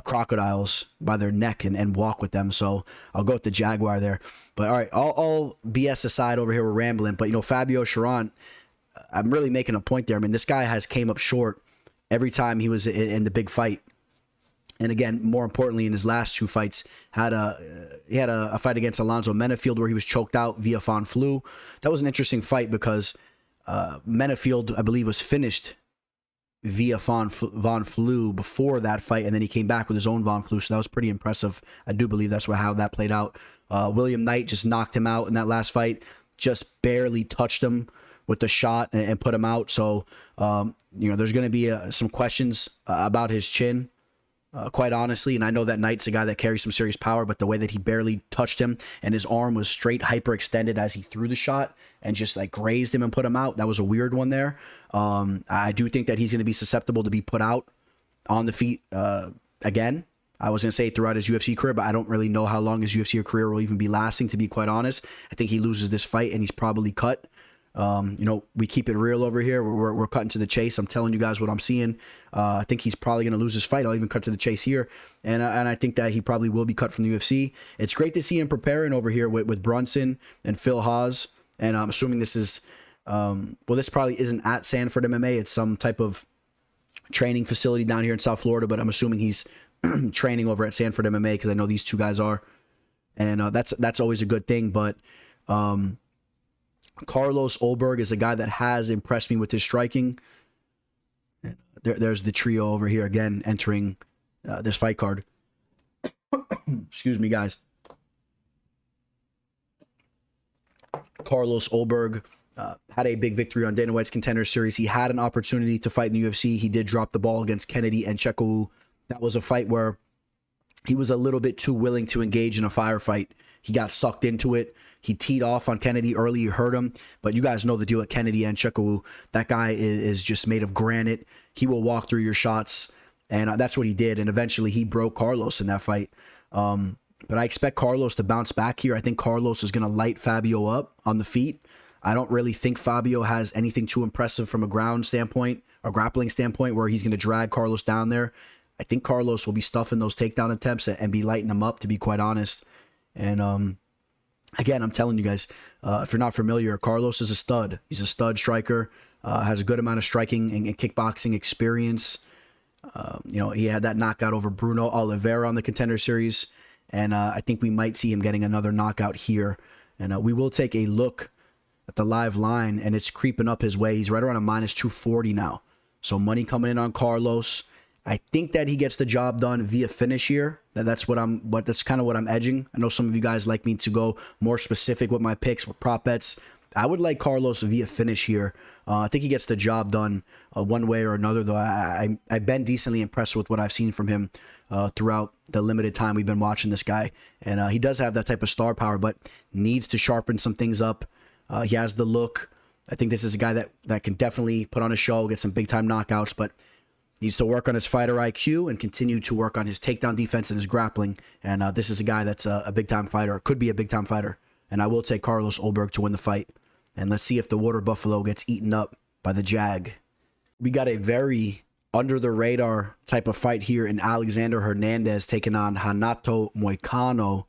crocodiles by their neck and walk with them. So I'll go with the jaguar there. But all right, all BS aside over here, we're rambling. But Fabio Cherant, I'm really making a point there. I mean, this guy has came up short every time he was in the big fight. And again, more importantly, in his last 2 fights, he had a fight against Alonzo Menafield where he was choked out via Von Flue. That was an interesting fight because Menafield, I believe, was finished via Von Flue before that fight, and then he came back with his own Von Flue, so that was pretty impressive. I do believe that's how that played out. William Knight just knocked him out in that last fight, just barely touched him with the shot and put him out. So, there's going to be some questions about his chin, quite honestly, and I know that Knight's a guy that carries some serious power, but the way that he barely touched him and his arm was straight hyperextended as he threw the shot and just like grazed him and put him out, that was a weird one there. I do think that he's going to be susceptible to be put out on the feet again. I was going to say throughout his UFC career, but I don't really know how long his UFC career will even be lasting, to be quite honest. I think he loses this fight and he's probably cut. We keep it real over here. We're cutting to the chase. I'm telling you guys what I'm seeing. I think he's probably going to lose his fight. I'll even cut to the chase here. And I think that he probably will be cut from the UFC. It's great to see him preparing over here with Brunson and Phil Haas. And I'm assuming this is, this probably isn't at Sanford MMA. It's some type of training facility down here in South Florida, but I'm assuming he's training over at Sanford MMA because I know these two guys are. And that's always a good thing. But Carlos Ulberg is a guy that has impressed me with his striking. There's the trio over here again entering this fight card. Excuse me, guys. Carlos Ulberg had a big victory on Dana White's Contender Series. He had an opportunity to fight in the UFC. He did drop the ball against Kennedy and Chekou. That was a fight where he was a little bit too willing to engage in a firefight. He got sucked into it. He teed off on Kennedy early. He hurt him. But you guys know the deal with Kennedy and Chikawu. That guy is just made of granite. He will walk through your shots. And that's what he did. And eventually he broke Carlos in that fight. But I expect Carlos to bounce back here. I think Carlos is going to light Fabio up on the feet. I don't really think Fabio has anything too impressive from a ground standpoint, a grappling standpoint, where he's going to drag Carlos down there. I think Carlos will be stuffing those takedown attempts and be lighting them up, to be quite honest. And again, I'm telling you guys, if you're not familiar, Carlos is a stud. He's a stud striker, has a good amount of striking and kickboxing experience. He had that knockout over Bruno Oliveira on the Contender Series. And I think we might see him getting another knockout here. And we will take a look at the live line, and it's creeping up his way. He's right around a minus 240 now. So money coming in on Carlos. I think that he gets the job done via finish here. That's kind of what I'm edging. I know some of you guys like me to go more specific with my picks, with prop bets. I would like Carlos via finish here. I think he gets the job done one way or another, though. I've been decently impressed with what I've seen from him throughout the limited time we've been watching this guy. And he does have that type of star power, but needs to sharpen some things up. He has the look. I think this is a guy that can definitely put on a show, get some big-time knockouts, but needs to work on his fighter IQ and continue to work on his takedown defense and his grappling. And this is a guy that's a big-time fighter, or could be a big-time fighter. And I will take Carlos Ulberg to win the fight. And let's see if the Water Buffalo gets eaten up by the Jag. We got a very under-the-radar type of fight here in Alexander Hernandez taking on Renato Moicano.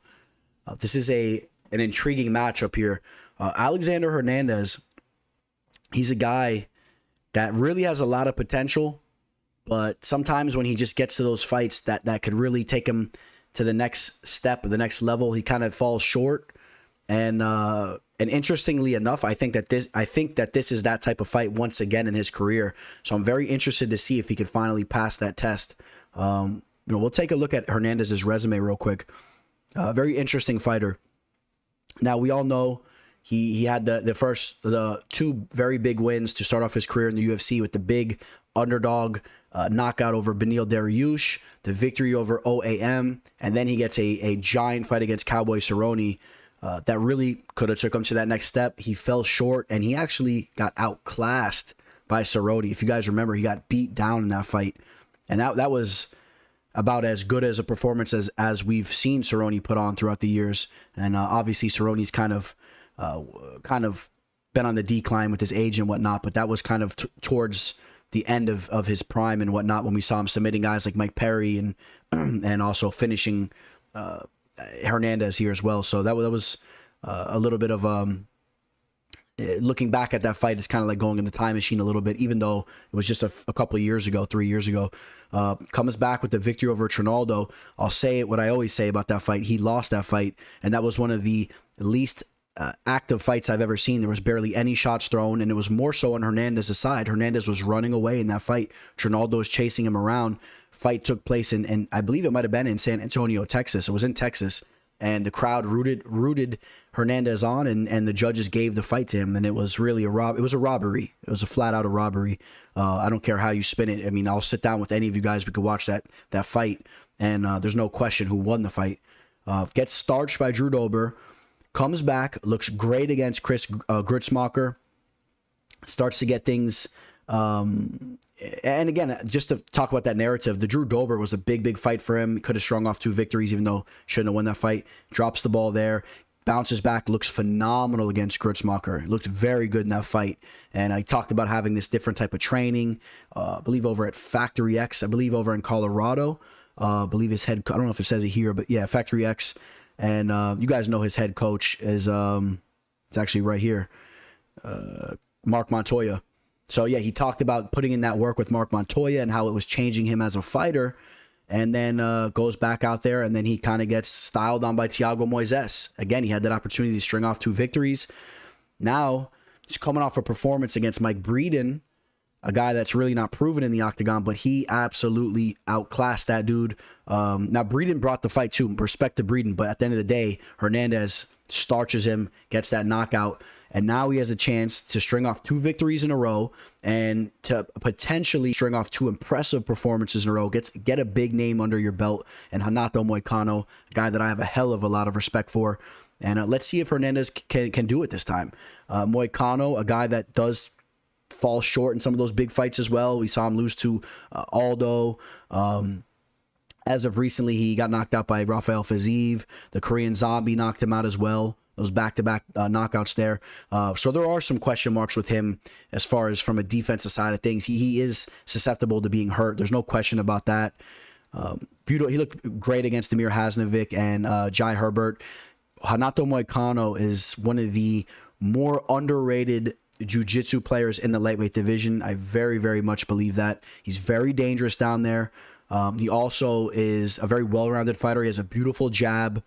This is an intriguing matchup here. Alexander Hernandez, he's a guy that really has a lot of potential, but sometimes when he just gets to those fights that could really take him to the next step or the next level, he kind of falls short. And interestingly enough, I think that this is that type of fight once again in his career. So I'm very interested to see if he could finally pass that test. We'll take a look at Hernandez's resume real quick. Very interesting fighter. Now we all know he had the two very big wins to start off his career in the UFC with the big underdog knockout over Beneil Dariush, the victory over OAM, and then he gets a giant fight against Cowboy Cerrone that really could have took him to that next step. He fell short, and he actually got outclassed by Cerrone. If you guys remember, he got beat down in that fight, and that was about as good as a performance as we've seen Cerrone put on throughout the years. And obviously Cerrone's kind of been on the decline with his age and whatnot, but that was kind of towards the end of his prime and whatnot when we saw him submitting guys like Mike Perry and also finishing Hernandez here as well. So that was a little bit of looking back at that fight, it's kind of like going in the time machine a little bit, even though it was just a couple of years ago, 3 years ago. Comes back with the victory over Trinaldo. I'll say what I always say about that fight. He lost that fight, and that was one of the least active fights I've ever seen. There was barely any shots thrown, and it was more so on Hernandez's side. Hernandez was running away in that fight. Trinaldo was chasing him around. Fight took place in I believe it might have been in San Antonio, Texas. It was in Texas, and the crowd rooted Hernandez on, and the judges gave the fight to him, and it was really it was a robbery. It was a flat out a robbery. I don't care how you spin it. I mean, I'll sit down with any of you guys. We could watch that fight, and there's no question who won the fight. Gets starched by Drew Dober, comes back, looks great against Chris Grutzmacher, starts to get things. And again, just to talk about that narrative, the Drew Dober was a big fight for him. He could have strung off 2 victories, even though shouldn't have won that fight. Drops the ball there, bounces back, looks phenomenal against Grutzmacher. Looked very good in that fight. And I talked about having this different type of training, I believe over at Factory X, I believe over in Colorado. I believe his head, I don't know if it says it here, but yeah, Factory X. And you guys know his head coach is, it's actually right here, Mark Montoya. So yeah, he talked about putting in that work with Mark Montoya and how it was changing him as a fighter, and then goes back out there, and then he kind of gets styled on by Thiago Moises. Again, he had that opportunity to string off 2 victories. Now he's coming off a performance against Mike Breeden, a guy that's really not proven in the octagon, but he absolutely outclassed that dude. Now Breeden brought the fight too, respect to Breeden, but at the end of the day, Hernandez starches him, gets that knockout. And now he has a chance to string off 2 victories in a row and to potentially string off 2 impressive performances in a row. Get a big name under your belt. And Renato Moicano, a guy that I have a hell of a lot of respect for. And let's see if Hernandez can do it this time. Moicano, a guy that does fall short in some of those big fights as well. We saw him lose to Aldo. As of recently, he got knocked out by Rafael Fiziev. The Korean Zombie knocked him out as well. Those back-to-back knockouts there. So there are some question marks with him as far as from a defensive side of things. He is susceptible to being hurt. There's no question about that. Beautiful. He looked great against Demir Hasnovic and Jai Herbert. Renato Moicano is one of the more underrated jiu-jitsu players in the lightweight division. I very, very much believe that. He's very dangerous down there. He also is a very well-rounded fighter. He has a beautiful jab.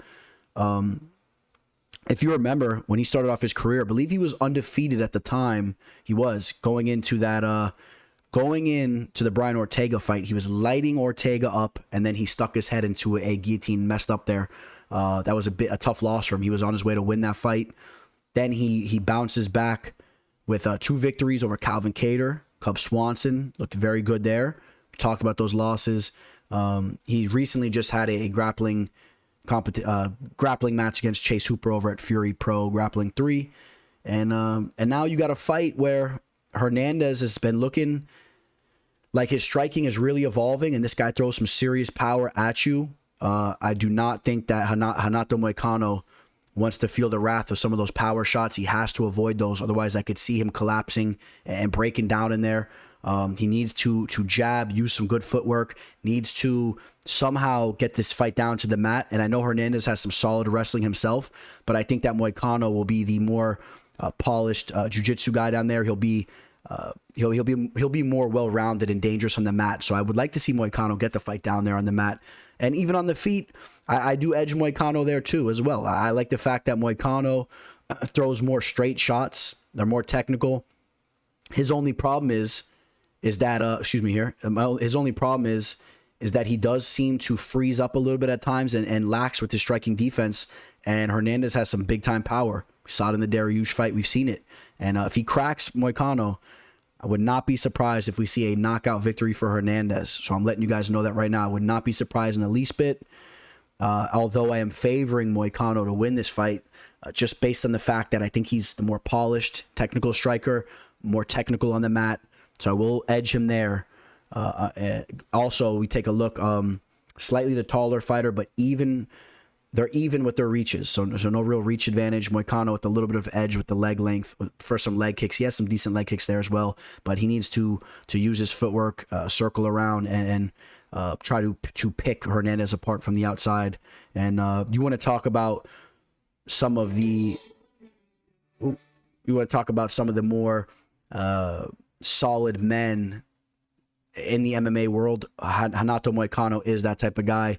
If you remember, when he started off his career, I believe he was undefeated at the time. He was going into the Brian Ortega fight. He was lighting Ortega up, and then he stuck his head into a guillotine, messed up there. That was a tough loss for him. He was on his way to win that fight. Then he bounces back with 2 victories over Calvin Kattar. Cub Swanson looked very good there. We talked about those losses. He recently just had a grappling match against Chase Hooper over at Fury Pro Grappling 3. And now you got a fight where Hernandez has been looking like his striking is really evolving, and this guy throws some serious power at you. I do not think that Renato Moicano wants to feel the wrath of some of those power shots. He has to avoid those. Otherwise, I could see him collapsing and breaking down in there. He needs to jab, use some good footwork, needs to somehow get this fight down to the mat. And I know Hernandez has some solid wrestling himself, but I think that Moicano will be the more polished jiu-jitsu guy down there. He'll be more well-rounded and dangerous on the mat. So I would like to see Moicano get the fight down there on the mat. And even on the feet, I do edge Moicano there too as well. I like the fact that Moicano throws more straight shots. They're more technical. His only problem is that his only problem is that he does seem to freeze up a little bit at times and lax with his striking defense. And Hernandez has some big time power. We saw it in the Derrick fight. We've seen it. And if he cracks Moicano, I would not be surprised if we see a knockout victory for Hernandez. So I'm letting you guys know that right now. I would not be surprised in the least bit. Although I am favoring Moicano to win this fight, just based on the fact that I think he's the more polished technical striker, more technical on the mat. So I will edge him there. Also, we take a look, slightly the taller fighter, but they're even with their reaches. So no real reach advantage. Moicano with a little bit of edge with the leg length for some leg kicks. He has some decent leg kicks there as well, but he needs to use his footwork, circle around and try to pick Hernandez apart from the outside. And you want to talk about some of the more solid men in the MMA world. Renato Moicano is that type of guy.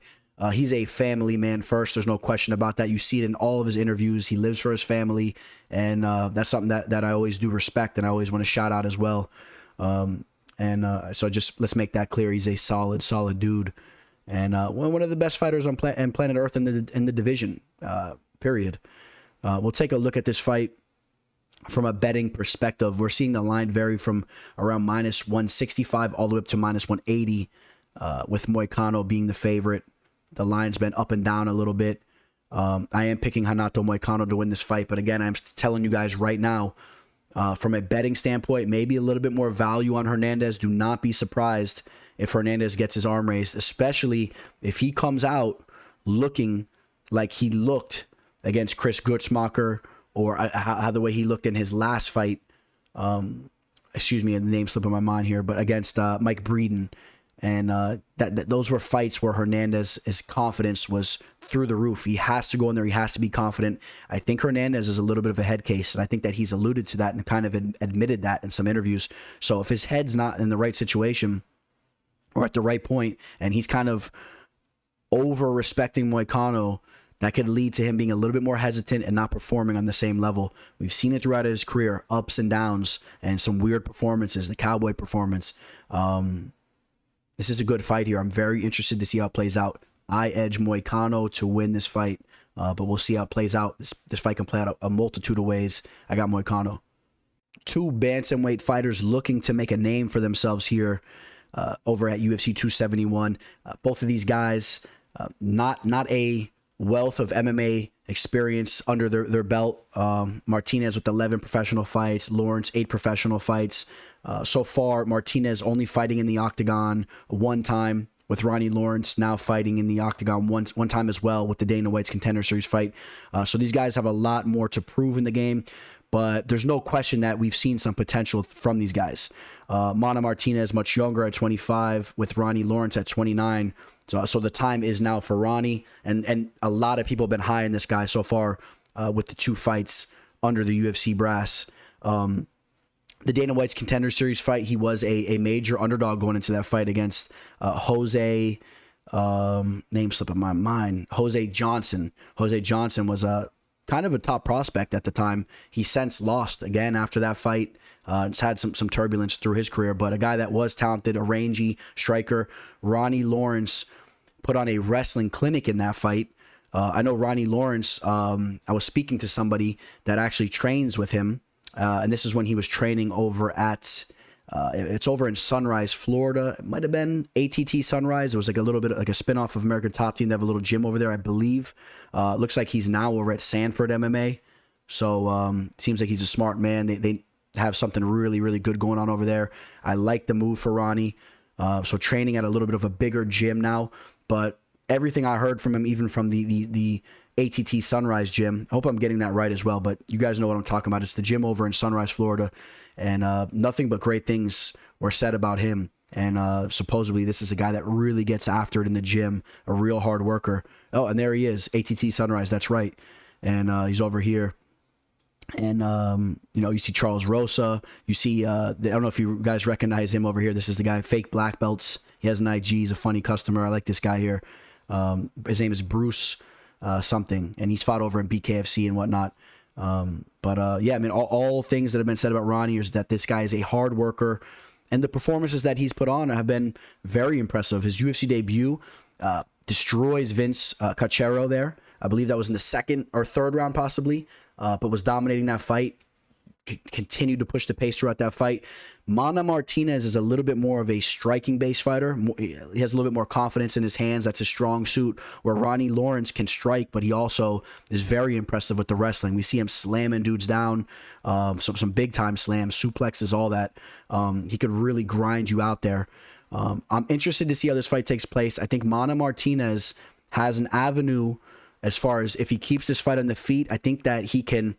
He's a family man first. There's no question about that. You see it in all of his interviews. He lives for his family, and that's something that I always do respect, and I always want to shout out as well. So just let's make that clear. He's a solid dude, and one of the best fighters on planet Earth in the division. Period. We'll take a look at this fight from a betting perspective. We're seeing the line vary from around minus 165 all the way up to minus 180, with Moicano being the favorite. The line's been up and down a little bit. I am picking Renato Moicano to win this fight, but again, I'm telling you guys right now, from a betting standpoint, maybe a little bit more value on Hernandez. Do not be surprised if Hernandez gets his arm raised, especially if he comes out looking like he looked against Chris Gutzmacher, or how the way he looked in his last fight. Excuse me, the name slipping my mind here, but against Mike Breeden. And that those were fights where Hernandez's confidence was through the roof. He has to go in there. He has to be confident. I think Hernandez is a little bit of a head case, and I think that he's alluded to that and kind of admitted that in some interviews. So if his head's not in the right situation or at the right point, and he's kind of over-respecting Moicano, that could lead to him being a little bit more hesitant and not performing on the same level. We've seen it throughout his career, ups and downs, and some weird performances, the Cowboy performance. This is a good fight here. I'm very interested to see how it plays out. I edge Moicano to win this fight, but we'll see how it plays out. This fight can play out a multitude of ways. I got Moicano. Two bantamweight fighters looking to make a name for themselves here over at UFC 271. Both of these guys, not a wealth of MMA experience under their belt. Martinez with 11 professional fights, Lawrence 8 professional fights. So far, Martinez only fighting in the octagon one time, with Ronnie Lawrence now fighting in the octagon one time as well with the Dana White's Contender Series fight. So these guys have a lot more to prove in the game, but there's no question that we've seen some potential from these guys. Mana Martinez much younger at 25, with Ronnie Lawrence at 29. So the time is now for Ronnie, and a lot of people have been high on this guy so far with the 2 fights under the UFC brass. The Dana White's Contender Series fight, he was a major underdog going into that fight against Jose, name slipping my mind, Jose Johnson. Jose Johnson was kind of a top prospect at the time. He since lost again after that fight. It's had some turbulence through his career, but a guy that was talented, a rangy striker. Ronnie Lawrence put on a wrestling clinic in that fight. I know Ronnie Lawrence, I was speaking to somebody that actually trains with him, and this is when he was training over at, it's over in Sunrise, Florida. It might have been ATT Sunrise. It was like a little bit like a spinoff of American Top Team. They have a little gym over there, I believe. Looks like he's now over at Sanford MMA. So seems like he's a smart man. They have something really, really good going on over there. I like the move for Ronnie. So training at a little bit of a bigger gym now. But everything I heard from him, even from the ATT Sunrise gym, I hope I'm getting that right as well, but you guys know what I'm talking about. It's the gym over in Sunrise, Florida, and nothing but great things were said about him. And supposedly this is a guy that really gets after it in the gym, a real hard worker. Oh, and there he is, ATT Sunrise, that's right. And he's over here. And, you see Charles Rosa. You see, I don't know if you guys recognize him over here. This is the guy, fake black belts. He has an IG. He's a funny customer. I like this guy here. His name is Bruce something, and he's fought over in BKFC and whatnot. Yeah, I mean, all things that have been said about Ronnie is that this guy is a hard worker, and the performances that he's put on have been very impressive. His UFC debut destroys Vince Cachero there. I believe that was in the 2nd or 3rd round possibly, but was dominating that fight. Continued to push the pace throughout that fight. Mana Martinez is a little bit more of a striking-based fighter. He has a little bit more confidence in his hands. That's a strong suit, where Ronnie Lawrence can strike, but he also is very impressive with the wrestling. We see him slamming dudes down, some big-time slams, suplexes, all that. He could really grind you out there. I'm interested to see how this fight takes place. I think Mana Martinez has an avenue as far as if he keeps this fight on the feet. I think that he can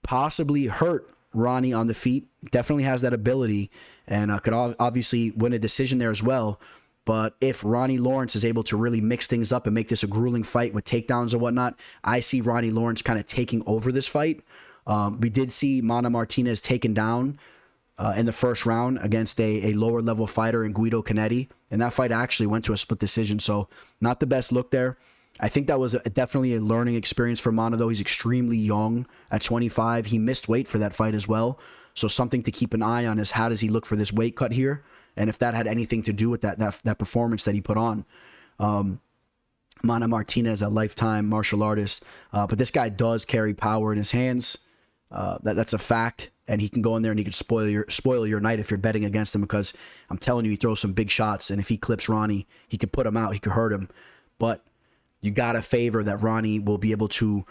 possibly hurt Ronnie on the feet. Definitely has that ability, and could obviously win a decision there as well. But if Ronnie Lawrence is able to really mix things up and make this a grueling fight with takedowns and whatnot, I see Ronnie Lawrence kind of taking over this fight. We did see Mana Martinez taken down in the 1st round against a lower level fighter in Guido Canetti, and that fight actually went to a split decision. So not the best look there. I think that was definitely a learning experience for Mana, though. He's extremely young at 25. He missed weight for that fight as well. So something to keep an eye on is how does he look for this weight cut here, and if that had anything to do with that performance that he put on. Mana Martinez, a lifetime martial artist, but this guy does carry power in his hands. That's a fact, and he can go in there and he can spoil your night if you're betting against him, because I'm telling you, he throws some big shots, and if he clips Ronnie, he could put him out, he could hurt him. But you gotta favor that Ronnie will be able to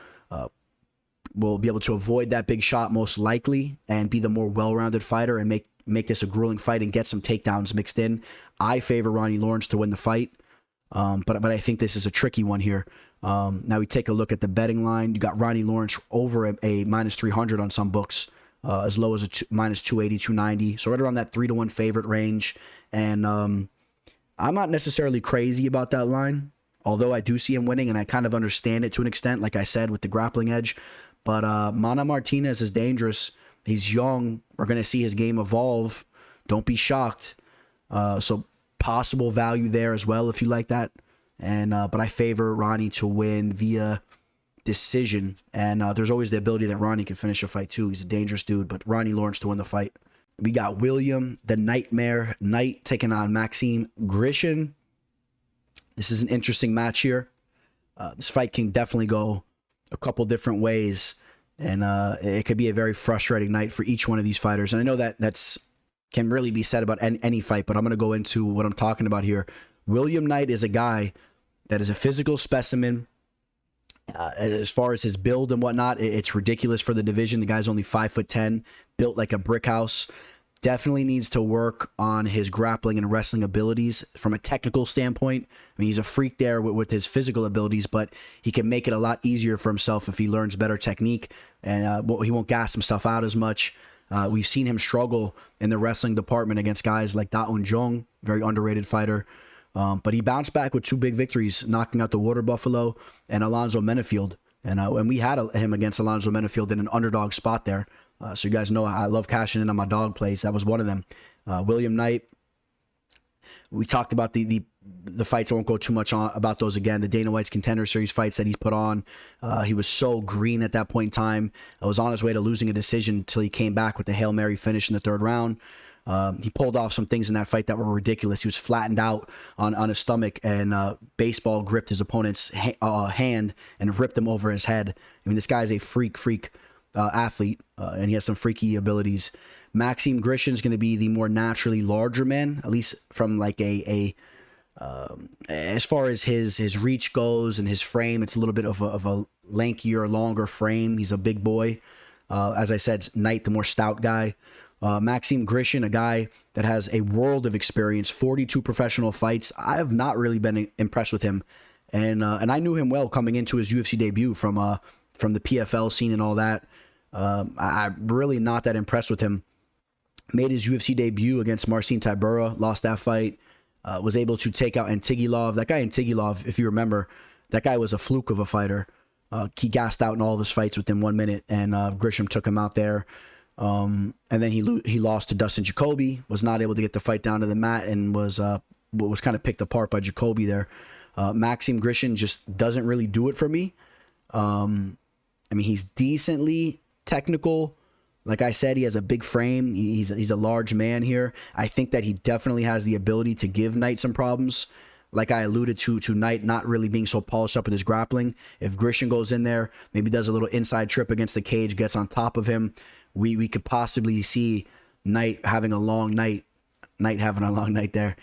avoid that big shot most likely, and be the more well-rounded fighter and make this a grueling fight and get some takedowns mixed in. I favor Ronnie Lawrence to win the fight, but I think this is a tricky one here. Now we take a look at the betting line. You got Ronnie Lawrence over a minus 300 on some books, as low as a minus 280, 290. So right around that 3-1 favorite range. And I'm not necessarily crazy about that line, although I do see him winning, and I kind of understand it to an extent, like I said, with the grappling edge. But Mana Martinez is dangerous. He's young. We're going to see his game evolve. Don't be shocked. So possible value there as well if you like that. And but I favor Ronnie to win via decision. And there's always the ability that Ronnie can finish a fight too. He's a dangerous dude, but Ronnie Lawrence to win the fight. We got William, the Nightmare Knight, taking on Maxime Grishin. This is an interesting match here. This fight can definitely go a couple different ways, and it could be a very frustrating night for each one of these fighters. And I know that's can really be said about any fight, but I'm going to go into what I'm talking about here. William Knight is a guy that is a physical specimen. As far as his build and whatnot, it's ridiculous for the division. The guy's only 5'10", built like a brick house. Definitely needs to work on his grappling and wrestling abilities from a technical standpoint. I mean, he's a freak there with his physical abilities, but he can make it a lot easier for himself if he learns better technique, and he won't gas himself out as much. We've seen him struggle in the wrestling department against guys like Da Un Jung, very underrated fighter. But he bounced back with 2 big victories, knocking out the Water Buffalo and Alonzo Menefield. And we had him against Alonzo Menefield in an underdog spot there. So you guys know I love cashing in on my dog plays. That was one of them. William Knight, we talked about the fights. I won't go too much on about those again. The Dana White's Contender Series fights that he's put on. He was so green at that point in time. I was on his way to losing a decision until he came back with the Hail Mary finish in the 3rd round. He pulled off some things in that fight that were ridiculous. He was flattened out on his stomach, and baseball gripped his opponent's hand and ripped him over his head. I mean, this guy is a freak athlete, and he has some freaky abilities. Maxim Grishin's going to be the more naturally larger man, at least from like as far as his reach goes and his frame. It's a little bit of a lankier, longer frame. He's a big boy. As I said, Knight, the more stout guy. Maxim Grishin, a guy that has a world of experience, 42 professional fights. I have not really been impressed with him, and I knew him well coming into his UFC debut from the PFL scene and all that. I'm really not that impressed with him. Made his UFC debut against Marcin Tybura, lost that fight. Was able to take out Antigulov. That guy Antigulov, if you remember, that guy was a fluke of a fighter. He gassed out in all of his fights within 1 minute, and Grisham took him out there. And then he lost to Dustin Jacoby, was not able to get the fight down to the mat, and was kind of picked apart by Jacoby there. Maxim Grishin just doesn't really do it for me. I mean, he's decently technical. Like I said, he has a big frame. He's a large man here. I think that he definitely has the ability to give Knight some problems. Like I alluded to Knight not really being so polished up with his grappling. If Grishin goes in there, maybe does a little inside trip against the cage, gets on top of him, we could possibly see Knight having a long night. Knight having a long night there,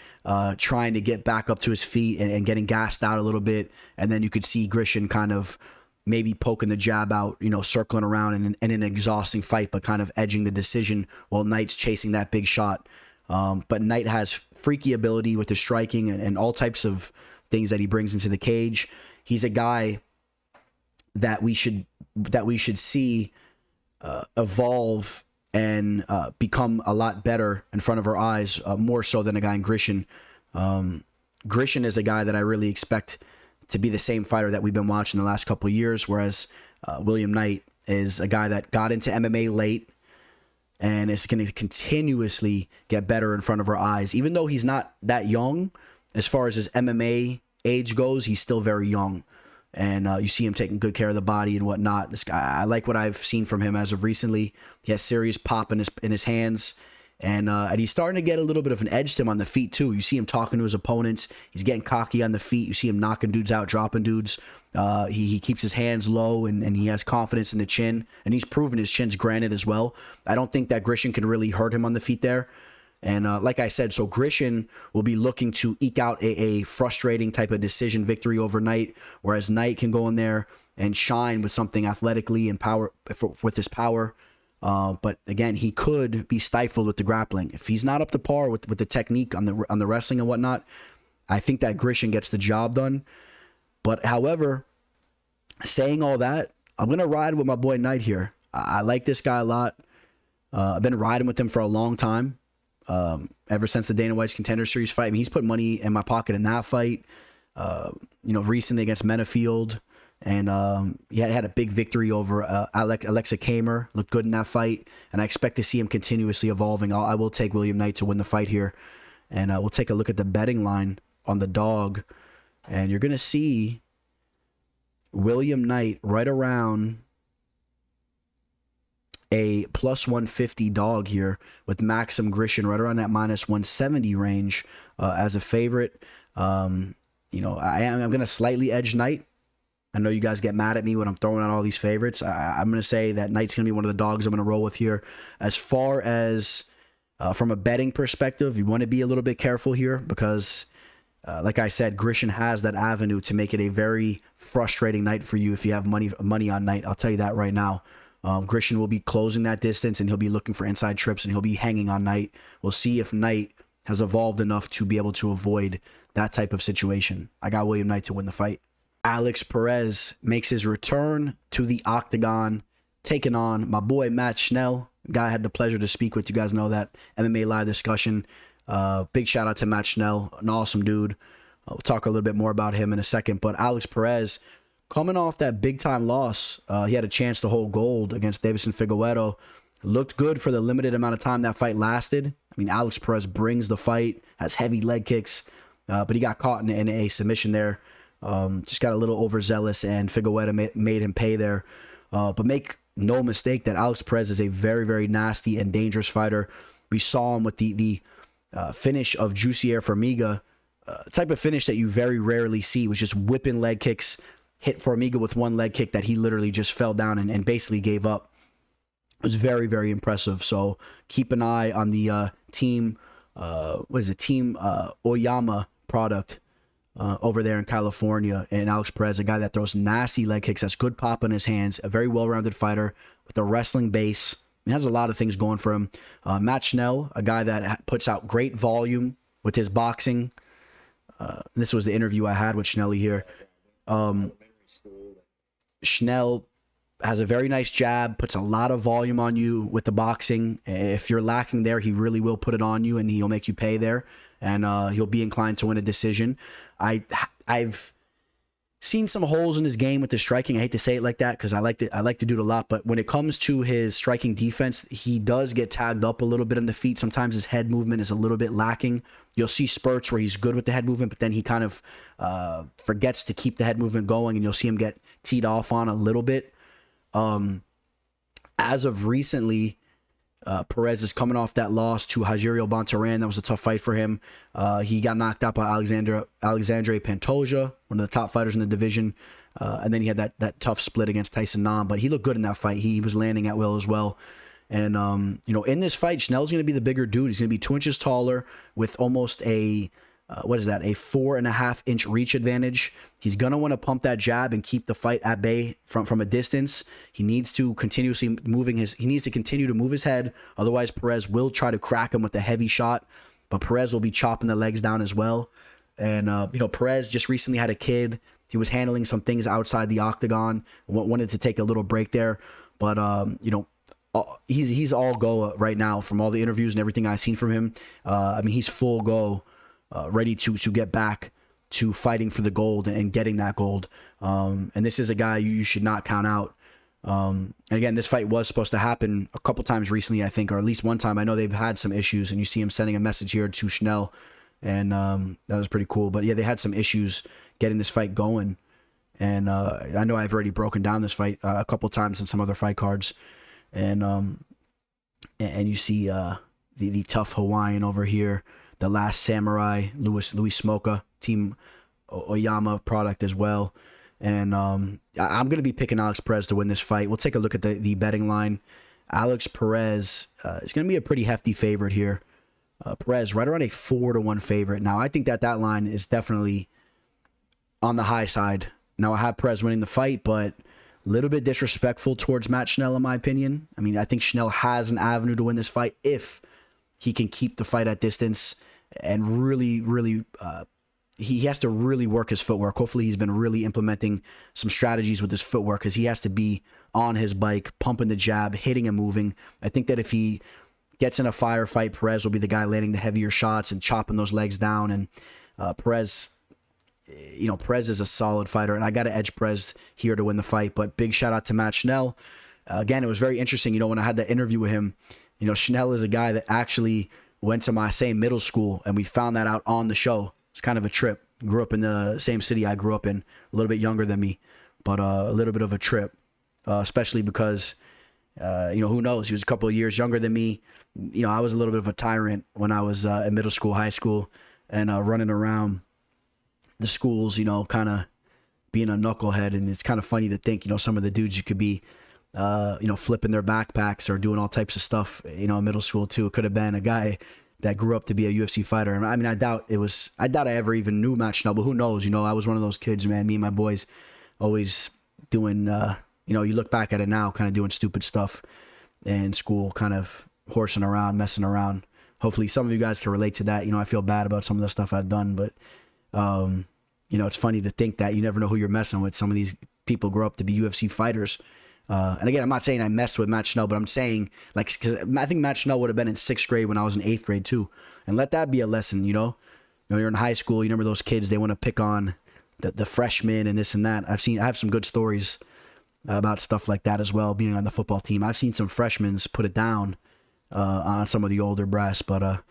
trying to get back up to his feet and getting gassed out a little bit. And then you could see Grishin kind of maybe poking the jab out, circling around in an exhausting fight, but kind of edging the decision while Knight's chasing that big shot. But Knight has freaky ability with his striking and all types of things that he brings into the cage. He's a guy that we should see evolve and become a lot better in front of our eyes, more so than a guy in Grishin. Grishin is a guy that I really expect to be the same fighter that we've been watching the last couple of years, whereas William Knight is a guy that got into MMA late and is going to continuously get better in front of our eyes. Even though he's not that young, as far as his MMA age goes, he's still very young. And you see him taking good care of the body and whatnot. This guy, I like what I've seen from him as of recently. He has serious pop in his hands. And he's starting to get a little bit of an edge to him on the feet, too. You see him talking to his opponents. He's getting cocky on the feet. You see him knocking dudes out, dropping dudes. He keeps his hands low, and he has confidence in the chin. And he's proven his chin's granite as well. I don't think that Grishin can really hurt him on the feet there. And like I said, so Grishin will be looking to eke out a frustrating type of decision victory over Knight, whereas Knight can go in there and shine with something athletically and power with his power. But again, he could be stifled with the grappling. If he's not up to par with the technique on the wrestling and whatnot, I think that Grishin gets the job done. But however, saying all that, I'm going to ride with my boy Knight here. I like this guy a lot. I've been riding with him for a long time. Ever since the Dana White's Contender Series fight. I mean, he's put money in my pocket in that fight. Recently against Menefield. And he had a big victory over Alexa Kamer. Looked good in that fight. And I expect to see him continuously evolving. I will take William Knight to win the fight here. And we'll take a look at the betting line on the dog. And you're going to see William Knight right around a plus 150 dog here with Maxim Grishin right around that minus 170 range as a favorite. I'm going to slightly edge Knight. I know you guys get mad at me when I'm throwing out all these favorites. I'm going to say that Knight's going to be one of the dogs I'm going to roll with here. As far as from a betting perspective, you want to be a little bit careful here because like I said, Grishin has that avenue to make it a very frustrating night for you if you have money on night. I'll tell you that right now. Grishin will be closing that distance, and he'll be looking for inside trips, and he'll be hanging on night. We'll see if night has evolved enough to be able to avoid that type of situation. I got William Knight to win the fight. Alex Perez makes his return to the octagon, taking on my boy Matt Schnell. Guy I had the pleasure to speak with. You guys know that MMA live discussion. Big shout out to Matt Schnell, an awesome dude. We'll talk a little bit more about him in a second. But Alex Perez, coming off that big time loss, he had a chance to hold gold against Deiveson Figueiredo. Looked good for the limited amount of time that fight lasted. I mean, Alex Perez brings the fight, has heavy leg kicks, but he got caught in a submission there. Just got a little overzealous, and Figueiredo made him pay there. But make no mistake that Alex Perez is a very, very nasty and dangerous fighter. We saw him with the finish of Jussier Formiga, type of finish that you very rarely see, was just whipping leg kicks, hit Formiga with one leg kick that he literally just fell down and basically gave up. It was very, very impressive. So keep an eye on the team Oyama product over there in California. And Alex Perez, a guy that throws nasty leg kicks, has good pop in his hands, a very well-rounded fighter with a wrestling base. He has a lot of things going for him. Matt Schnell, a guy that puts out great volume with his boxing. This was the interview I had with Schnelly here. Schnell has a very nice jab, puts a lot of volume on you with the boxing. If you're lacking there, he really will put it on you, and he'll make you pay there. And he'll be inclined to win a decision. I've seen some holes in his game with the striking. I hate to say it like that because I like to do it a lot. But when it comes to his striking defense, he does get tagged up a little bit on the feet. Sometimes his head movement is a little bit lacking. You'll see spurts where he's good with the head movement, but then he kind of forgets to keep the head movement going, and you'll see him get teed off on a little bit. As of recently, Perez is coming off that loss to Rogerio Bontoran. That was a tough fight for him. He got knocked out by Alexandre Pantoja, one of the top fighters in the division. And then he had that tough split against Tyson Nam, but he looked good in that fight. He was landing at will as well. And, in this fight, Schnell's going to be the bigger dude. He's going to be 2 inches taller with almost a 4.5 inch reach advantage. He's going to want to pump that jab and keep the fight at bay from a distance. He needs to continue to move his head. Otherwise, Perez will try to crack him with a heavy shot, but Perez will be chopping the legs down as well. And, Perez just recently had a kid. He was handling some things outside the octagon, wanted to take a little break there. But, he's all go right now from all the interviews and everything I've seen from him. He's full go. Ready to get back to fighting for the gold and getting that gold. And this is a guy you should not count out. And again, this fight was supposed to happen a couple times recently, I think, or at least one time. I know they've had some issues, and you see him sending a message here to Schnell, and that was pretty cool. But yeah, they had some issues getting this fight going. And I know I've already broken down this fight a couple times in some other fight cards. And you see the tough Hawaiian over here, the Last Samurai, Louis Smoka, Team Oyama product as well. And I'm going to be picking Alex Perez to win this fight. We'll take a look at the betting line. Alex Perez is going to be a pretty hefty favorite here. Perez right around a 4-1 favorite. Now, I think that line is definitely on the high side. Now, I have Perez winning the fight, but a little bit disrespectful towards Matt Schnell, in my opinion. I mean, I think Schnell has an avenue to win this fight if he can keep the fight at distance and really, he has to really work his footwork. Hopefully he's been really implementing some strategies with his footwork because he has to be on his bike, pumping the jab, hitting and moving. I think that if he gets in a firefight, Perez will be the guy landing the heavier shots and chopping those legs down. And Perez is a solid fighter, and I got to edge Perez here to win the fight. But big shout out to Matt Schnell. Again, it was very interesting. When I had that interview with him, Schnell is a guy that actually went to my same middle school, and we found that out on the show. It's kind of a trip. Grew up in the same city I grew up in, a little bit younger than me, but a little bit of a trip, especially because, who knows? He was a couple of years younger than me. I was a little bit of a tyrant when I was in middle school, high school, and running around the schools, kind of being a knucklehead. And it's kind of funny to think, some of the dudes you could be, flipping their backpacks or doing all types of stuff, in middle school too. It could have been a guy that grew up to be a UFC fighter. And I mean, I doubt I ever even knew Matt Schnell, but who knows? You know, I was one of those kids, man. Me and my boys always doing, you know, you look back at it now, kind of doing stupid stuff in school, kind of horsing around, messing around. Hopefully some of you guys can relate to that. You know, I feel bad about some of the stuff I've done, but, you know, it's funny to think that you never know who you're messing with. Some of these people grow up to be UFC fighters. And again, I'm not saying I messed with Matt Schnell, but I'm saying, like, because I think Matt Schnell would have been in 6th grade when I was in 8th grade too. And let that be a lesson, you know? When you're in high school, you remember those kids, they want to pick on the freshmen and this and that. I have some good stories about stuff like that as well, being on the football team. I've seen some freshmen put it down on some of the older brass. But,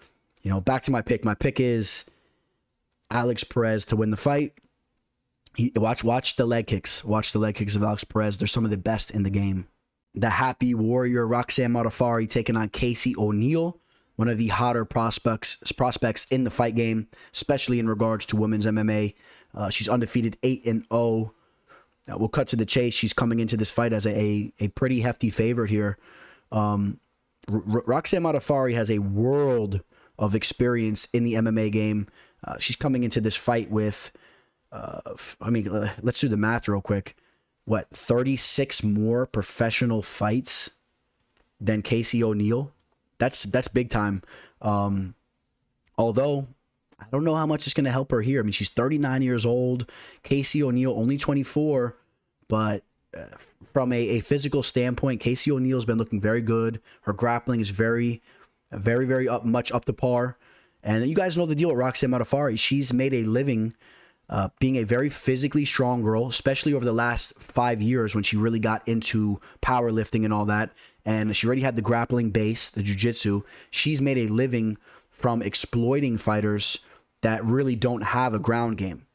you know, back to my pick. My pick is Alex Perez to win the fight. Watch the leg kicks. Watch the leg kicks of Alex Perez. They're some of the best in the game. The Happy Warrior Roxanne Modafferi taking on Casey O'Neill, one of the hotter prospects in the fight game, especially in regards to women's MMA. She's undefeated 8-0. We'll cut to the chase. She's coming into this fight as a pretty hefty favorite here. Roxanne Modafferi has a world of experience in the MMA game. She's coming into this fight with, let's do the math real quick. 36 more professional fights than Casey O'Neill? That's big time. Although, I don't know how much it's going to help her here. I mean, she's 39 years old. Casey O'Neill, only 24. But from a physical standpoint, Casey O'Neill's been looking very good. Her grappling is very, very much up to par. And you guys know the deal with Roxanne Modafferi. She's made a living being a very physically strong girl, especially over the last 5 years when she really got into powerlifting and all that. And she already had the grappling base, the jiu-jitsu. She's made a living from exploiting fighters that really don't have a ground game.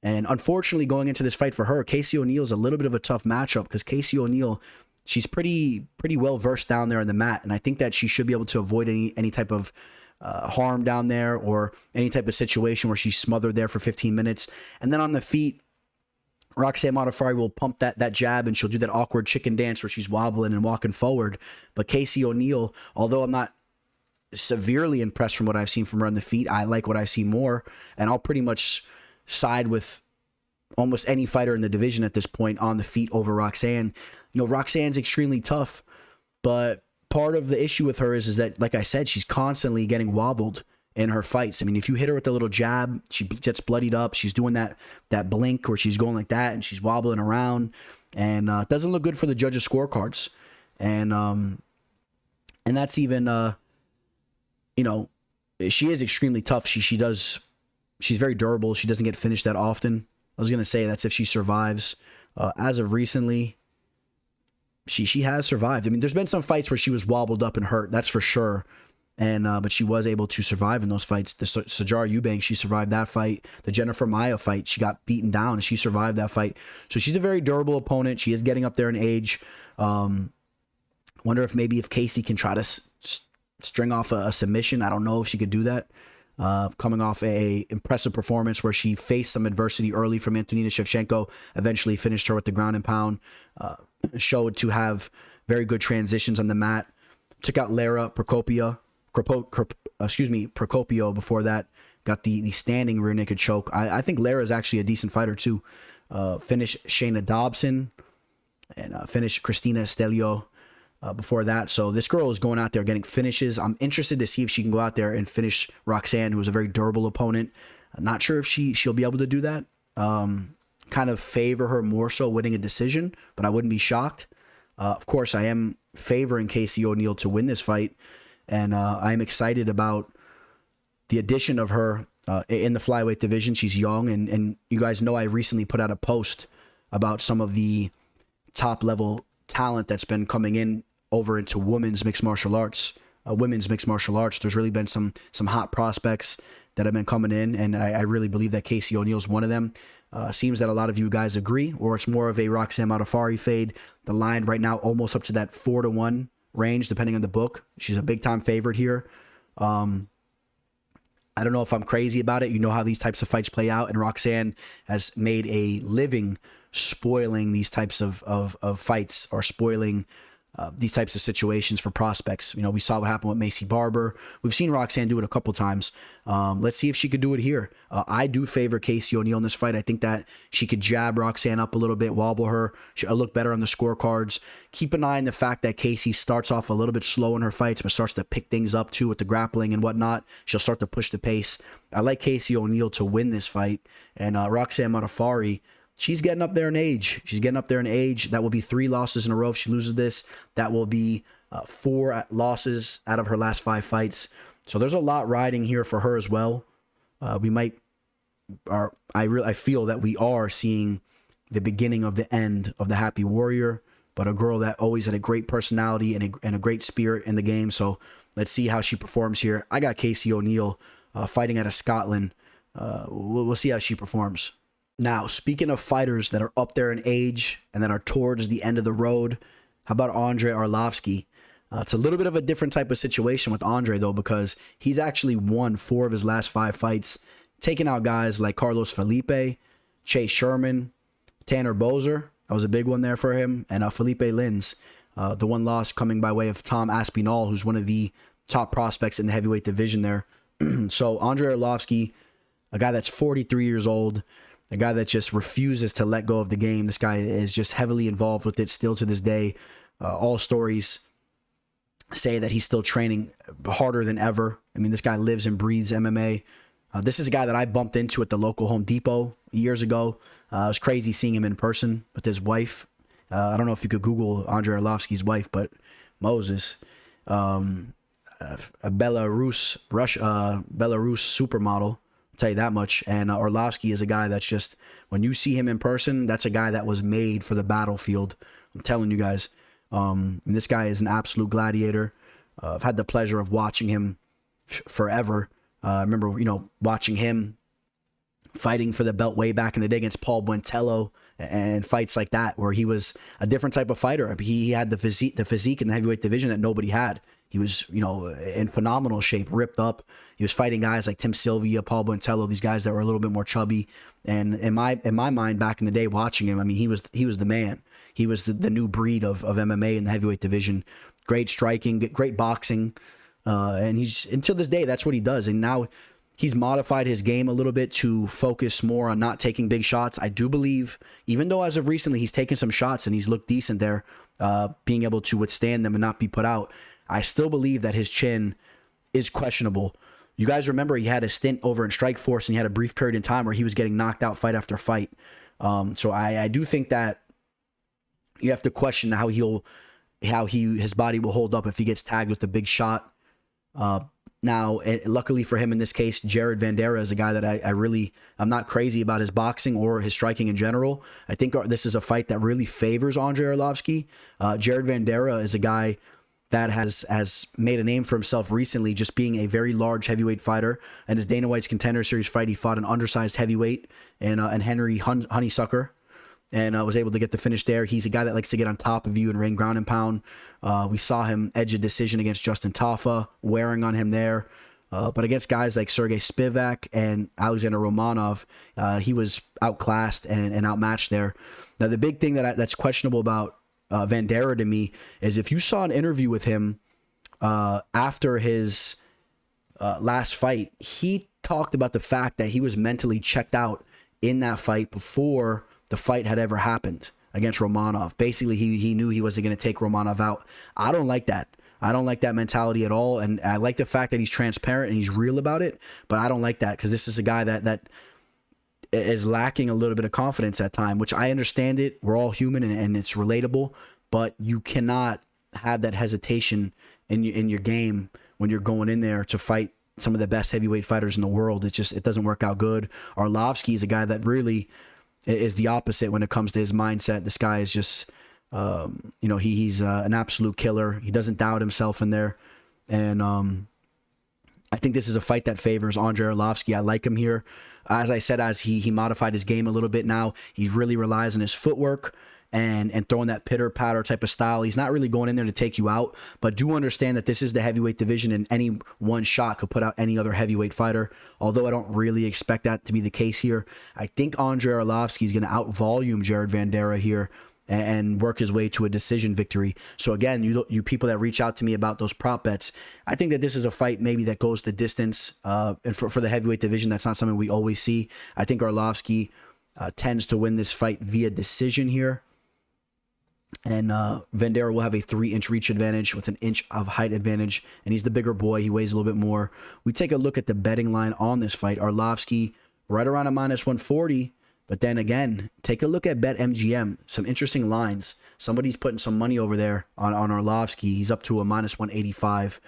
And unfortunately, going into this fight for her, Casey O'Neill is a little bit of a tough matchup because Casey O'Neill, she's pretty well versed down there on the mat. And I think that she should be able to avoid any type of harm down there or any type of situation where she's smothered there for 15 minutes. And then on the feet, Roxanne Modafferi will pump that jab and she'll do that awkward chicken dance where she's wobbling and walking forward. But Casey O'Neill, although I'm not severely impressed from what I've seen from her on the feet, I like what I see more. And I'll pretty much side with almost any fighter in the division at this point on the feet over Roxanne. You know, Roxanne's extremely tough, but part of the issue with her is that, like I said, she's constantly getting wobbled in her fights. I mean, if you hit her with a little jab, she gets bloodied up. She's doing that blink where she's going like that and she's wobbling around, and it doesn't look good for the judges' scorecards. And that's even, you know, she is extremely tough. She's very durable. She doesn't get finished that often. I was going to say that's if she survives. As of recently, she has survived. I mean, there's been some fights where she was wobbled up and hurt, that's for sure. And but she was able to survive in those fights. The Sajar Eubank, she survived that fight. The Jennifer Maia fight, she got beaten down and she survived that fight. So she's a very durable opponent. She is getting up there in age. Wonder if Casey can try to string off a submission. I don't know if she could do that. Coming off a impressive performance where she faced some adversity early from Antonina Shevchenko, eventually finished her with the ground and pound, showed to have very good transitions on the mat. Took out Lara Procopio before that. Got the standing rear naked choke. I think Lara is actually a decent fighter too. Finished Shayna Dobson and finished Christina Estelio before that. So this girl is going out there getting finishes. I'm interested to see if she can go out there and finish Roxanne, who is a very durable opponent. I'm not sure if she'll be able to do that. Kind of favor her more so winning a decision, but I wouldn't be shocked. Of course, I am favoring Casey O'Neill to win this fight, and I'm excited about the addition of her in the flyweight division. She's young, and you guys know I recently put out a post about some of the top-level talent that's been coming in over into women's mixed martial arts. There's really been some hot prospects that have been coming in, and I really believe that Casey O'Neill's one of them. Seems that a lot of you guys agree, or it's more of a Roxanne Modafferi fade. The line right now almost up to that 4-1 range, depending on the book. She's a big-time favorite here. I don't know if I'm crazy about it. You know how these types of fights play out, and Roxanne has made a living spoiling these types of fights, or spoiling these types of situations for prospects. You know, we saw what happened with Macy Barber. We've seen Roxanne do it a couple times. Let's see if she could do it here. I do favor Casey O'Neill in this fight. I think that she could jab Roxanne up a little bit, wobble her. She'll look better on the scorecards. Keep an eye on the fact that Casey starts off a little bit slow in her fights, but starts to pick things up too with the grappling and whatnot. She'll start to push the pace. I like Casey O'Neill to win this fight. And Roxanne Modafferi, she's getting up there in age. That will be 3 losses in a row if she loses this. That will be 4 losses out of her last 5 fights. So there's a lot riding here for her as well. I feel that we are seeing the beginning of the end of the Happy Warrior, but a girl that always had a great personality and a great spirit in the game. So let's see how she performs here. I got Casey O'Neill fighting out of Scotland. We'll see how she performs. Now, speaking of fighters that are up there in age and that are towards the end of the road, how about Andrei Arlovski? It's a little bit of a different type of situation with Andrei, though, because he's actually won 4 of his last 5 fights, taking out guys like Carlos Felipe, Chase Sherman, Tanner Bozer. That was a big one there for him, and Felipe Lins. The one loss coming by way of Tom Aspinall, who's one of the top prospects in the heavyweight division there. So Andrei Arlovski, a guy that's 43 years old, a guy that just refuses to let go of the game. This guy is just heavily involved with it still to this day. All stories say that he's still training harder than ever. I mean, this guy lives and breathes MMA. This is a guy that I bumped into at the local Home Depot years ago. It was crazy seeing him in person with his wife. I don't know if you could Google Andrei Arlovski's wife, but Moses. A Belarus supermodel. Tell you that much. And Arlovski is a guy that's just, when you see him in person, that's a guy that was made for the battlefield. I'm telling you guys. And this guy is an absolute gladiator. I've had the pleasure of watching him forever. I remember, watching him fighting for the belt way back in the day against Paul Buentello and fights like that, where he was a different type of fighter. He had the physique in the heavyweight division that nobody had. He was, in phenomenal shape, ripped up. He was fighting guys like Tim Sylvia, Paul Buentello, these guys that were a little bit more chubby. And in my mind, back in the day, watching him, I mean, he was the man. He was the new breed of MMA in the heavyweight division. Great striking, great boxing, and until this day, that's what he does. And now he's modified his game a little bit to focus more on not taking big shots. I do believe, even though as of recently he's taken some shots and he's looked decent there, being able to withstand them and not be put out, I still believe that his chin is questionable. You guys remember he had a stint over in Strikeforce and he had a brief period in time where he was getting knocked out fight after fight. So I do think that you have to question how his body will hold up if he gets tagged with a big shot. Now, luckily for him in this case, Jared Vanderaa is a guy that I'm not crazy about his boxing or his striking in general. I think this is a fight that really favors Andrei Arlovski. Jared Vanderaa is a guy that has made a name for himself recently, just being a very large heavyweight fighter. And his Dana White's Contender Series fight, he fought an undersized heavyweight and Henry Honeysucker, and was able to get the finish there. He's a guy that likes to get on top of you and reign ground and pound. We saw him edge a decision against Justin Tafa, wearing on him there. But against guys like Sergey Spivak and Alexander Romanov, he was outclassed and outmatched there. Now, the big thing that's questionable about Vanderaa to me is if you saw an interview with him after his last fight, he talked about the fact that he was mentally checked out in that fight before the fight had ever happened against Romanov. Basically, he knew he wasn't going to take Romanov out. I don't like that. I don't like that mentality at all, and I like the fact that he's transparent and he's real about it, but I don't like that because this is a guy that is lacking a little bit of confidence at time, which I understand it. We're all human and it's relatable, but you cannot have that hesitation in your game when you're going in there to fight some of the best heavyweight fighters in the world. It doesn't work out good. Arlovski is a guy that really is the opposite when it comes to his mindset. This guy is just, he's an absolute killer. He doesn't doubt himself in there. And I think this is a fight that favors Andrei Arlovski. I like him here. As I said, as he modified his game a little bit now, he really relies on his footwork and throwing that pitter-patter type of style. He's not really going in there to take you out, but do understand that this is the heavyweight division and any one shot could put out any other heavyweight fighter, although I don't really expect that to be the case here. I think Andrei Arlovski is going to out-volume Jared Vanderaa here and work his way to a decision victory. So again, you people that reach out to me about those prop bets, I think that this is a fight maybe that goes the distance. And for the heavyweight division, that's not something we always see. I think Arlovski tends to win this fight via decision here. And Vanderaa will have a 3-inch reach advantage with an inch of height advantage. And he's the bigger boy. He weighs a little bit more. We take a look at the betting line on this fight. Arlovski right around a -140. But then again, take a look at BetMGM. Some interesting lines. Somebody's putting some money over there on Arlovski. He's up to a -185.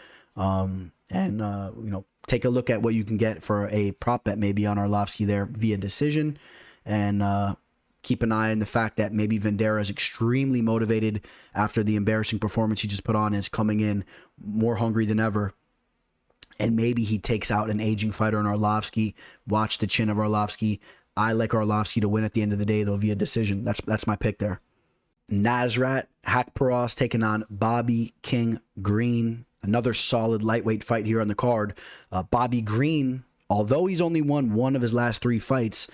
Take a look at what you can get for a prop bet maybe on Arlovski there via decision. And keep an eye on the fact that maybe Vanderaa is extremely motivated after the embarrassing performance he just put on and is coming in more hungry than ever. And maybe he takes out an aging fighter in Arlovski. Watch the chin of Arlovski. I like Arlovski to win at the end of the day, though, via decision. That's my pick there. Nasrat, Haqparast taking on Bobby King Green. Another solid lightweight fight here on the card. Bobby Green, although he's only won one of his last 3 fights,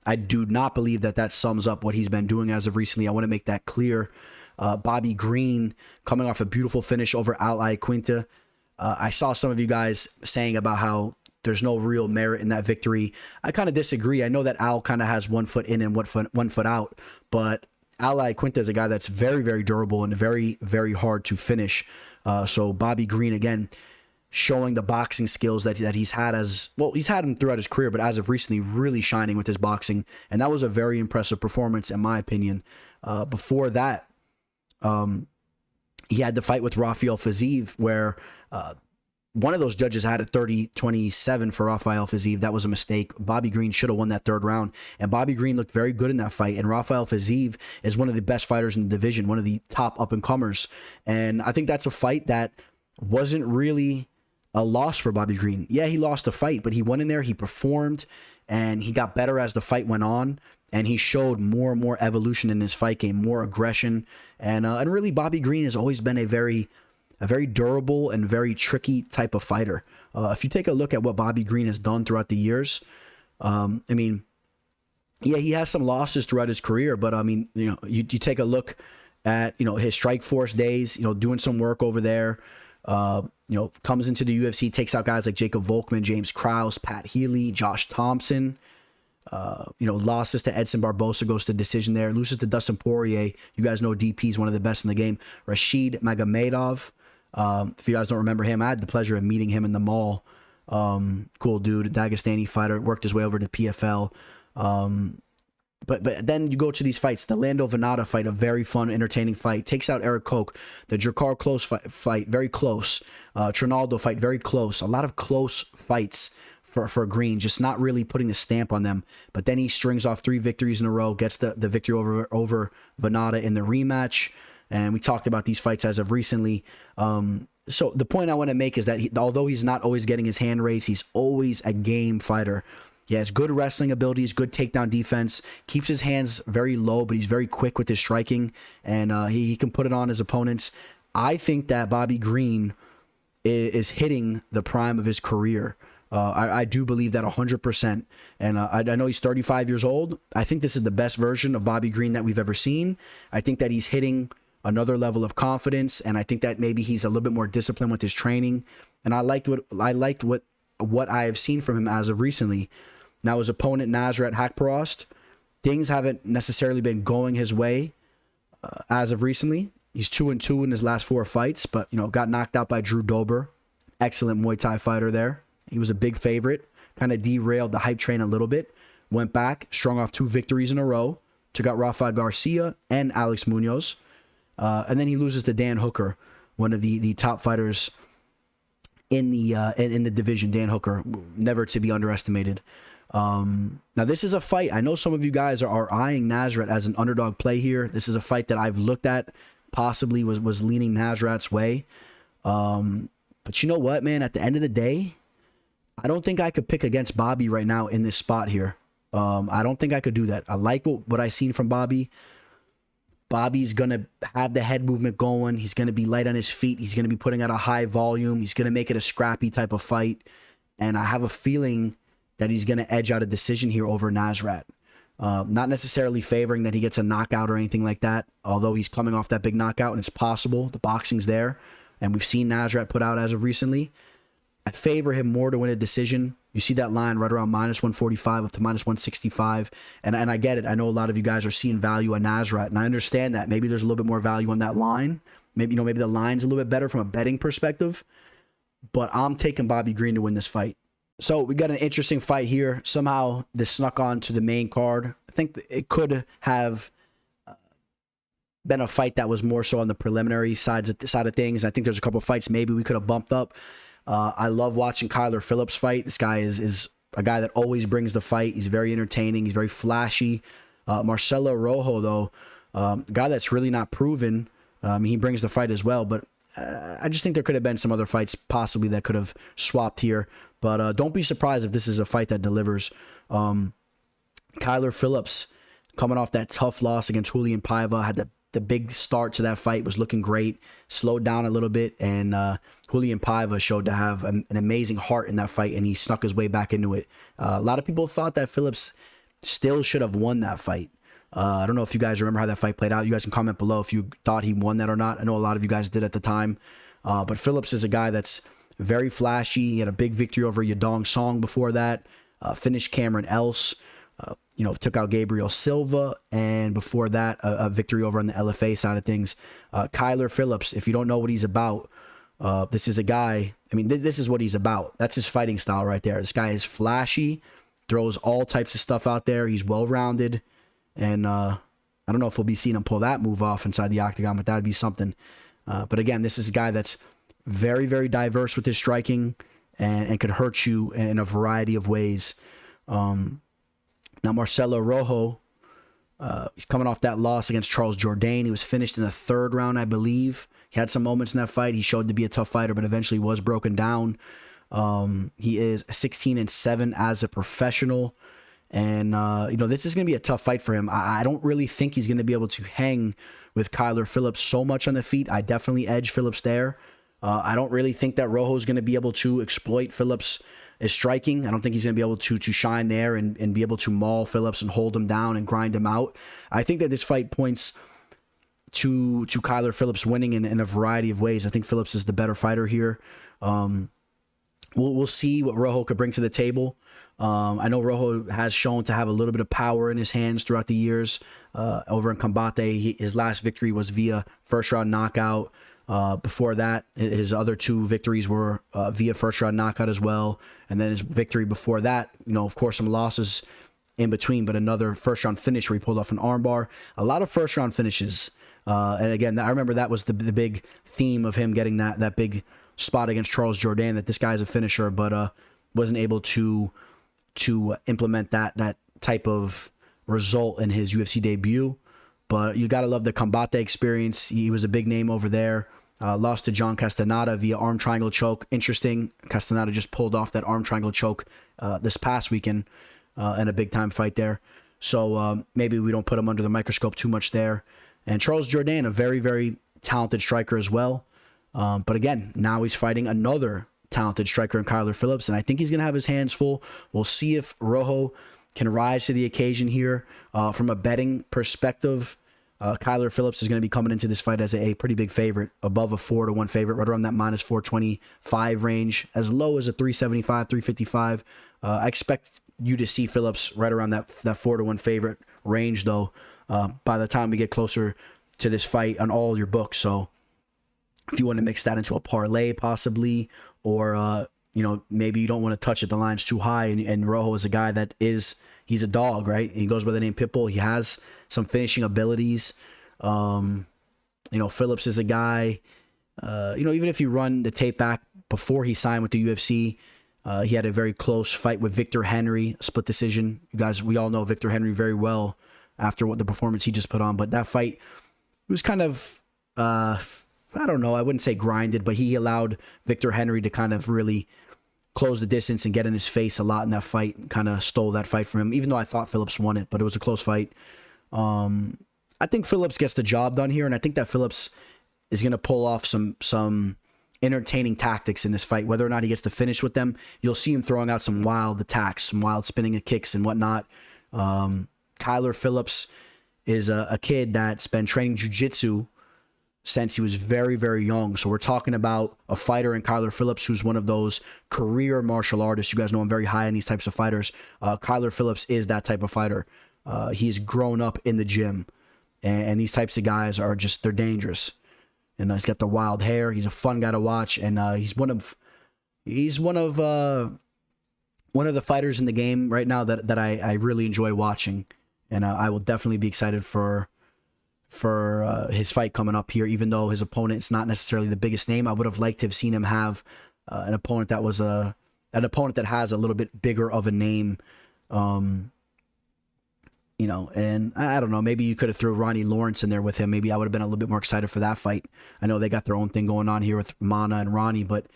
I do not believe that sums up what he's been doing as of recently. I want to make that clear. Bobby Green coming off a beautiful finish over Al Quinta. I saw some of you guys saying about how there's no real merit in that victory. I kind of disagree. I know that Al kind of has 1 foot in and 1 foot out, but Al Quinta is a guy that's very, very durable and very, very hard to finish. So Bobby Green, again, showing the boxing skills that he's had he's had them throughout his career, but as of recently, really shining with his boxing. And that was a very impressive performance, in my opinion. Before that, he had the fight with Rafael Fiziev where one of those judges had a 30-27 for Rafael Fiziev. That was a mistake. Bobby Green should have won that 3rd round. And Bobby Green looked very good in that fight. And Rafael Fiziev is one of the best fighters in the division, one of the top up-and-comers. And I think that's a fight that wasn't really a loss for Bobby Green. Yeah, he lost a fight, but he went in there, he performed, and he got better as the fight went on. And he showed more and more evolution in his fight game, more aggression. And really, Bobby Green has always been a very durable and very tricky type of fighter. If you take a look at what Bobby Green has done throughout the years, he has some losses throughout his career, but you take a look at, his Strikeforce days, doing some work over there, comes into the UFC, takes out guys like Jacob Volkman, James Krause, Pat Healy, Josh Thompson, losses to Edson Barbosa, goes to decision there, loses to Dustin Poirier. You guys know DP is one of the best in the game. Rashid Magomedov. If you guys don't remember him, I had the pleasure of meeting him in the mall. Cool dude, Dagestani fighter, worked his way over to PFL. But then you go to these fights. The Lando Venata fight, a very fun, entertaining fight. Takes out Eric Koch. The Drakkar Close fight, very close. Trinaldo fight, very close. A lot of close fights for Green, just not really putting a stamp on them. But then he strings off 3 victories in a row, gets the victory over Venata in the rematch. And we talked about these fights as of recently. So the point I want to make is that although he's not always getting his hand raised, he's always a game fighter. He has good wrestling abilities, good takedown defense, keeps his hands very low, but he's very quick with his striking, and he can put it on his opponents. I think that Bobby Green is hitting the prime of his career. I do believe that 100%. And I know he's 35 years old. I think this is the best version of Bobby Green that we've ever seen. I think that he's hitting another level of confidence, and I think that maybe he's a little bit more disciplined with his training. And I liked what I have seen from him as of recently. Now, his opponent, Nasrat Haqparast, things haven't necessarily been going his way as of recently. He's 2-2 in his last 4 fights, but got knocked out by Drew Dober. Excellent Muay Thai fighter there. He was a big favorite. Kind of derailed the hype train a little bit. Went back, strung off 2 victories in a row. Took out Rafael Garcia and Alex Munoz. And then he loses to Dan Hooker, one of the top fighters in the division. Dan Hooker, never to be underestimated. Now, this is a fight. I know some of you guys are eyeing Nasrat as an underdog play here. This is a fight that I've looked at, possibly was leaning Nasrat's way. But you know what, man? At the end of the day, I don't think I could pick against Bobby right now in this spot here. I don't think I could do that. I like what I've seen from Bobby. Bobby's going to have the head movement going. He's going to be light on his feet. He's going to be putting out a high volume. He's going to make it a scrappy type of fight. And I have a feeling that he's going to edge out a decision here over Nasrat. Not necessarily favoring that he gets a knockout or anything like that, although he's coming off that big knockout and it's possible. The boxing's there, and we've seen Nasrat put out as of recently. I favor him more to win a decision. You see that line right around -145 up to -165. And I get it. I know a lot of you guys are seeing value on Nasrat, and I understand that. Maybe there's a little bit more value on that line. Maybe the line's a little bit better from a betting perspective. But I'm taking Bobby Green to win this fight. So we got an interesting fight here. Somehow this snuck on to the main card. I think it could have been a fight that was more so on the preliminary side of things. I think there's a couple of fights maybe we could have bumped up. I love watching Kyler Phillips fight. This guy is a guy that always brings the fight. He's very entertaining. He's very flashy. Marcelo Rojo, though, a guy that's really not proven. He brings the fight as well. But I just think there could have been some other fights possibly that could have swapped here. But don't be surprised if this is a fight that delivers. Kyler Phillips, coming off that tough loss against Julian Paiva, had the big start to that fight, was looking great, slowed down a little bit, and Julian Paiva showed to have an amazing heart in that fight, and he snuck his way back into it. A lot of people thought that Phillips still should have won that fight. I don't know if you guys remember how that fight played out. You guys can comment below if you thought he won that or not. I know a lot of you guys did at the time. But Phillips is a guy that's very flashy. He had a big victory over Yadong Song before that. Finished Cameron Else. Took out Gabriel Silva, and before that, a victory over on the LFA side of things. Kyler Phillips, if you don't know what he's about, this is a guy, this is what he's about. That's his fighting style right there. This guy is flashy, throws all types of stuff out there. He's well-rounded, and I don't know if we'll be seeing him pull that move off inside the octagon, but that would be something. But again, this is a guy that's very, very diverse with his striking and could hurt you in a variety of ways. Now, Marcelo Rojo, he's coming off that loss against Charles Jourdain. He was finished in the third round, I believe. He had some moments in that fight. He showed to be a tough fighter, but eventually was broken down. He is 16-7 as a professional. And, this is going to be a tough fight for him. I don't really think he's going to be able to hang with Kyler Phillips so much on the feet. I definitely edge Phillips there. I don't really think that Rojo is going to be able to exploit Phillips' striking. I don't think he's going to be able to shine there and be able to maul Phillips and hold him down and grind him out. I think that this fight points to Kyler Phillips winning in a variety of ways. I think Phillips is the better fighter here. We'll see what Rojo could bring to the table. I know Rojo has shown to have a little bit of power in his hands throughout the years. Over in Combate, his last victory was via first-round knockout. Before that, his other two victories were via first-round knockout as well. And then his victory before that, of course, some losses in between, but another first-round finish where he pulled off an armbar. A lot of first-round finishes. And again, I remember that was the big theme of him getting that big spot against Charles Jourdain, that this guy is a finisher, but wasn't able to implement that type of result in his UFC debut. But you got to love the Combate experience. He was a big name over there. Lost to John Castaneda via arm triangle choke. Interesting. Castaneda just pulled off that arm triangle choke this past weekend in a big-time fight there. So maybe we don't put him under the microscope too much there. And Charles Jourdain, a very, very talented striker as well. But again, now he's fighting another talented striker in Kyler Phillips, and I think he's going to have his hands full. We'll see if Rojo can rise to the occasion here. From a betting perspective, Kyler Phillips is going to be coming into this fight as a pretty big favorite, above a 4-1 favorite, right around that -425 range, as low as a 375, 355. I expect you to see Phillips right around that 4-1 favorite range, though, by the time we get closer to this fight on all your books. So if you want to mix that into a parlay possibly, or maybe you don't want to touch it, the line's too high, and Rojo is a guy that he's a dog, right? He goes by the name Pitbull. He has some finishing abilities. Phillips is a guy, even if you run the tape back before he signed with the UFC, he had a very close fight with Victor Henry, split decision. You guys, we all know Victor Henry very well after what the performance he just put on, but that fight was kind of, I don't know, I wouldn't say grinded, but he allowed Victor Henry to kind of really close the distance and get in his face a lot in that fight, and kind of stole that fight from him, even though I thought Phillips won it, but it was a close fight. I think Phillips gets the job done here, and I think that Phillips is going to pull off some entertaining tactics in this fight. Whether or not he gets to finish with them, you'll see him throwing out some wild attacks, some wild spinning of kicks and whatnot. Kyler Phillips is a kid that's been training jiu-jitsu since he was very, very young. So we're talking about a fighter in Kyler Phillips who's one of those career martial artists. You guys know I'm very high on these types of fighters. Kyler Phillips is that type of fighter. He's grown up in the gym. And these types of guys are just, they're dangerous. And he's got the wild hair. He's a fun guy to watch. And he's one of the fighters in the game right now that I really enjoy watching. And I will definitely be excited for his fight coming up here, even though his opponent's not necessarily the biggest name. I would have liked to have seen him have an opponent that was an opponent that has a little bit bigger of a name. And I don't know, maybe you could have threw Ronnie Lawrence in there with him. Maybe I would have been a little bit more excited for that fight. I know they got their own thing going on here with Mana and Ronnie, but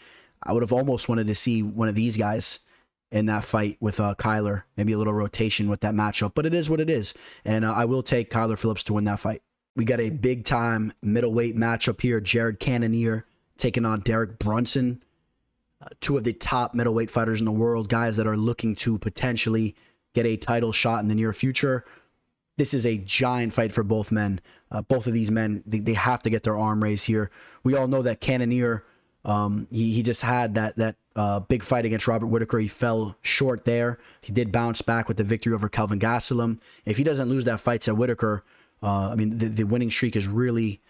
I would have almost wanted to see one of these guys in that fight with Kyler. Maybe a little rotation with that matchup, but it is what it is. And I will take Kyler Phillips to win that fight. We got a big-time middleweight matchup here. Cannonier taking on Derrick Brunson. Two of the top middleweight fighters in the world, guys that are looking to potentially get a title shot in the near future. This is a giant fight for both men. Both of these men, they have to get their arm raised here. We all know that Cannonier, he just had that big fight against Robert Whittaker. He fell short there. He did bounce back with the victory over Kelvin Gastelum. If he doesn't lose that fight to Whittaker, the winning streak is really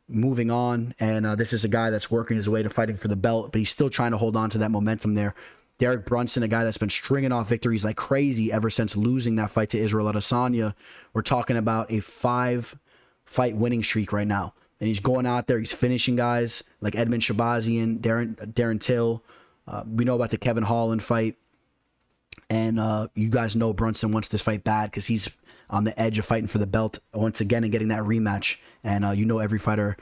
moving on. And this is a guy that's working his way to fighting for the belt, but he's still trying to hold on to that momentum there. Derrick Brunson, a guy that's been stringing off victories like crazy ever since losing that fight to Israel Adesanya. We're talking about a 5-fight winning streak right now. And he's going out there, he's finishing guys like Edmund Shabazian, Darren Till. We know about the Kevin Holland fight. And you guys know Brunson wants this fight bad because he's on the edge of fighting for the belt once again and getting that rematch. And every fighter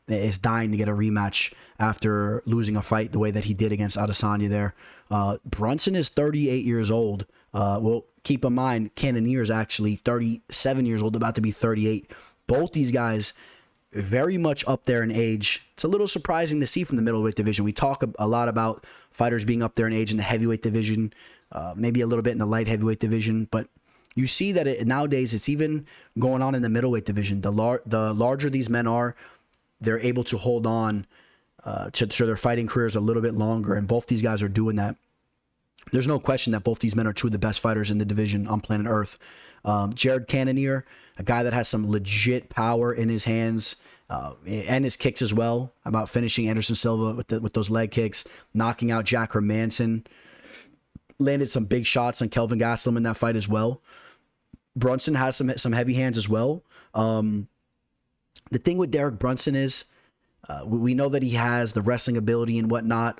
is dying to get a rematch after losing a fight the way that he did against Adesanya there. Brunson is 38 years old. Well, keep in mind, Cannonier is actually 37 years old, about to be 38. Both these guys very much up there in age. It's a little surprising to see from the middleweight division. We talk a lot about fighters being up there in age in the heavyweight division, maybe a little bit in the light heavyweight division, but you see that nowadays it's even going on in the middleweight division. The larger these men are, they're able to hold on to their fighting careers a little bit longer, and both these guys are doing that. There's no question that both these men are two of the best fighters in the division on planet Earth. Cannonier, a guy that has some legit power in his hands and his kicks as well, about finishing Anderson Silva with those leg kicks, knocking out Jack Hermanson, landed some big shots on Kelvin Gastelum in that fight as well. Brunson has some heavy hands as well. The thing with Derrick Brunson is we know that he has the wrestling ability and whatnot.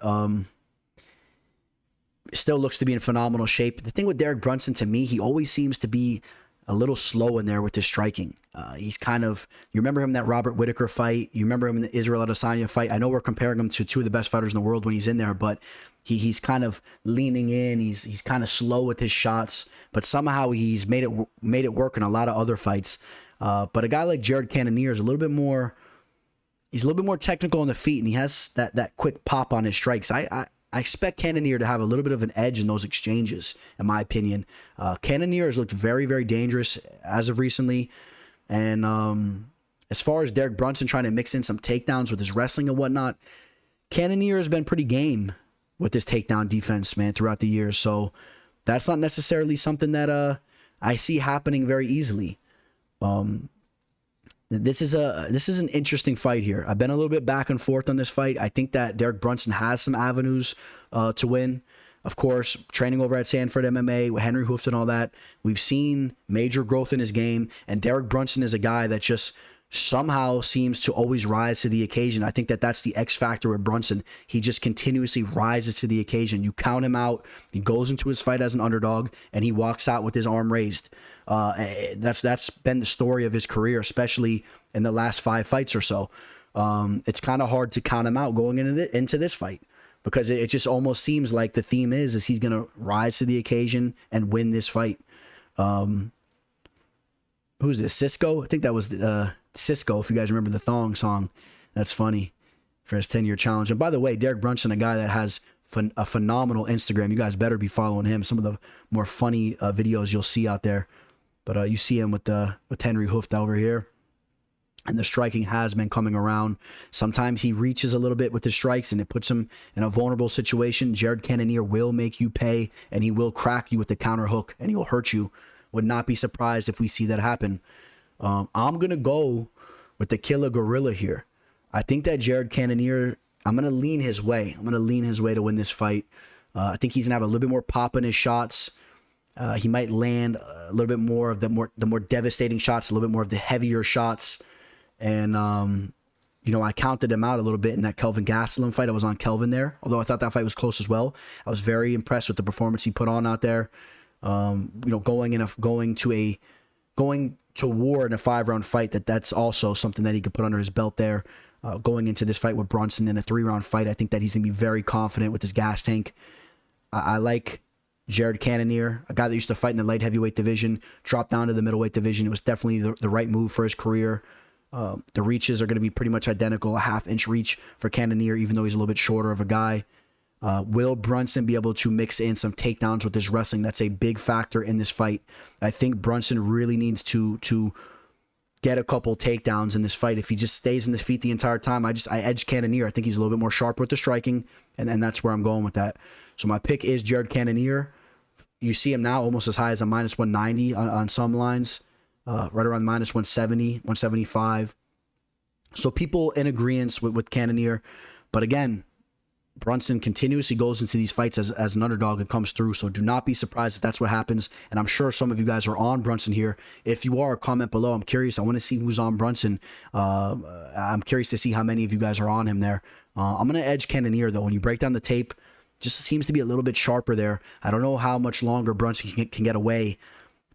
Still looks to be in phenomenal shape. The thing with Derrick Brunson, to me, he always seems to be a little slow in there with his striking. He's kind of, you remember him in that Robert Whittaker fight. You remember him in the Israel Adesanya fight. I know we're comparing him to two of the best fighters in the world when he's in there, but he's kind of leaning in. He's kind of slow with his shots, but somehow he's made it work in a lot of other fights. But a guy like Cannonier is a little bit more technical on the feet, and he has that quick pop on his strikes. I expect Cannonier to have a little bit of an edge in those exchanges, in my opinion. Cannonier has looked very, very dangerous as of recently. And as far as Derrick Brunson trying to mix in some takedowns with his wrestling and whatnot, Cannonier has been pretty game with his takedown defense, man, throughout the years. So that's not necessarily something that I see happening very easily. This is an interesting fight here. I've been a little bit back and forth on this fight. I think that Derrick Brunson has some avenues to win. Of course, training over at Sanford MMA with Henry Hoofs and all that, we've seen major growth in his game. And Derrick Brunson is a guy that just somehow seems to always rise to the occasion. I think that that's the X factor with Brunson. He just continuously rises to the occasion. You count him out, he goes into his fight as an underdog, and he walks out with his arm raised. That's been the story of his career, especially in the last 5 fights or so. It's kind of hard to count him out going into this fight, because it just almost seems like the theme is he's going to rise to the occasion and win this fight. Who's this? Cisco? I think that was Cisco, if you guys remember the Thong song. That's funny for his 10-year challenge. And by the way, Derrick Brunson, a guy that has a phenomenal Instagram. You guys better be following him. Some of the more funny videos you'll see out there. But you see him with Henry Hooft over here. And the striking has been coming around. Sometimes he reaches a little bit with his strikes and it puts him in a vulnerable situation. Jared Cannonier will make you pay, and he will crack you with the counter hook, and he will hurt you. Would not be surprised if we see that happen. I'm going to go with the Killer Gorilla here. I think that Jared Cannonier, I'm going to lean his way. I'm going to lean his way to win this fight. I think he's going to have a little bit more pop in his shots. He might land a little bit more of the more devastating shots, a little bit more of the heavier shots. And, I counted him out a little bit in that Kelvin Gastelum fight. I was on Kelvin there, although I thought that fight was close as well. I was very impressed with the performance he put on out there. Going to war in a 5-round fight, that's also something that he could put under his belt there. Going into this fight with Brunson in a 3-round fight, I think that he's going to be very confident with his gas tank. I like Jared Cannonier, a guy that used to fight in the light heavyweight division, dropped down to the middleweight division. It was definitely the right move for his career. The reaches are going to be pretty much identical, a 1/2-inch reach for Cannonier, even though he's a little bit shorter of a guy. Will Brunson be able to mix in some takedowns with his wrestling? That's a big factor in this fight. I think Brunson really needs to get a couple takedowns in this fight. If he just stays in his feet the entire time, I edge Cannonier. I think he's a little bit more sharp with the striking, and that's where I'm going with that. So my pick is Jared Cannonier. You see him now almost as high as a -190 on some lines. Right around -170, 175. So people in agreement with Cannonier. But again, Brunson continuously goes into these fights as an underdog and comes through. So do not be surprised if that's what happens. And I'm sure some of you guys are on Brunson here. If you are, comment below. I'm curious. I want to see who's on Brunson. I'm curious to see how many of you guys are on him there. I'm going to edge Cannonier, though. When you break down the tape, just seems to be a little bit sharper there. I don't know how much longer Brunson can get away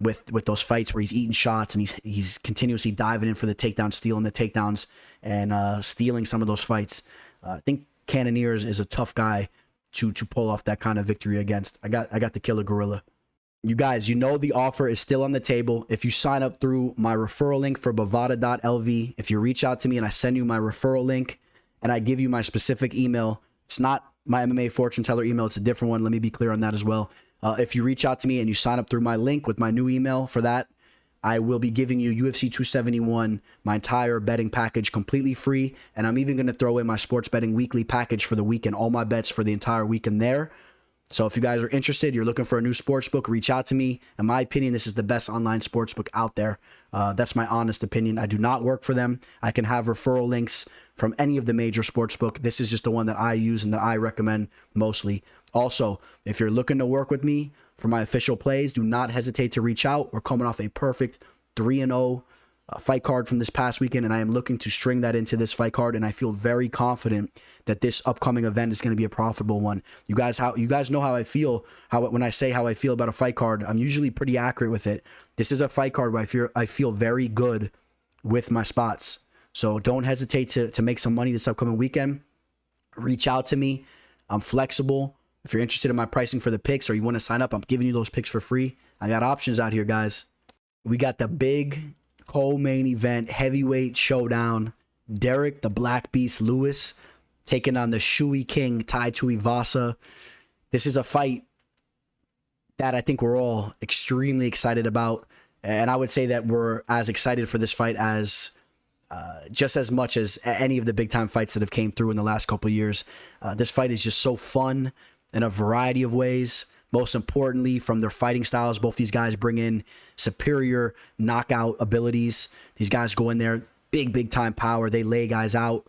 with those fights where he's eating shots and he's continuously diving in for the takedown, stealing the takedowns, and stealing some of those fights. I think Cannonier is a tough guy to pull off that kind of victory against. I got the Killer Gorilla. You guys, the offer is still on the table. If you sign up through my referral link for Bovada.lv, if you reach out to me and I send you my referral link and I give you my specific email, it's not my MMA fortune teller email, it's a different one. Let me be clear on that as well. If you reach out to me and you sign up through my link with my new email for that, I will be giving you UFC 271, my entire betting package, completely free. And I'm even going to throw in my sports betting weekly package for the weekend, all my bets for the entire weekend there. So if you guys are interested, you're looking for a new sports book, reach out to me. In my opinion, this is the best online sports book out there. That's my honest opinion. I do not work for them. I can have referral links from any of the major sports book. This is just the one that I use and that I recommend mostly. Also, if you're looking to work with me for my official plays, do not hesitate to reach out. We're coming off a perfect 3-0 fight card from this past weekend, and I am looking to string that into this fight card, and I feel very confident that this upcoming event is going to be a profitable one. You guys know how I feel. When I say how I feel about a fight card, I'm usually pretty accurate with it. This is a fight card where I feel very good with my spots. So don't hesitate to make some money this upcoming weekend. Reach out to me. I'm flexible. If you're interested in my pricing for the picks or you want to sign up, I'm giving you those picks for free. I got options out here, guys. We got the big co-main event heavyweight showdown. Derrick, the Black Beast Lewis, taking on the Shui King, Tai Tuivasa. This is a fight that I think we're all extremely excited about. And I would say that we're as excited for this fight as just as much as any of the big-time fights that have came through in the last couple of years. This fight is just so fun in a variety of ways. Most importantly, from their fighting styles, both these guys bring in superior knockout abilities. These guys go in there, big time power. They lay guys out.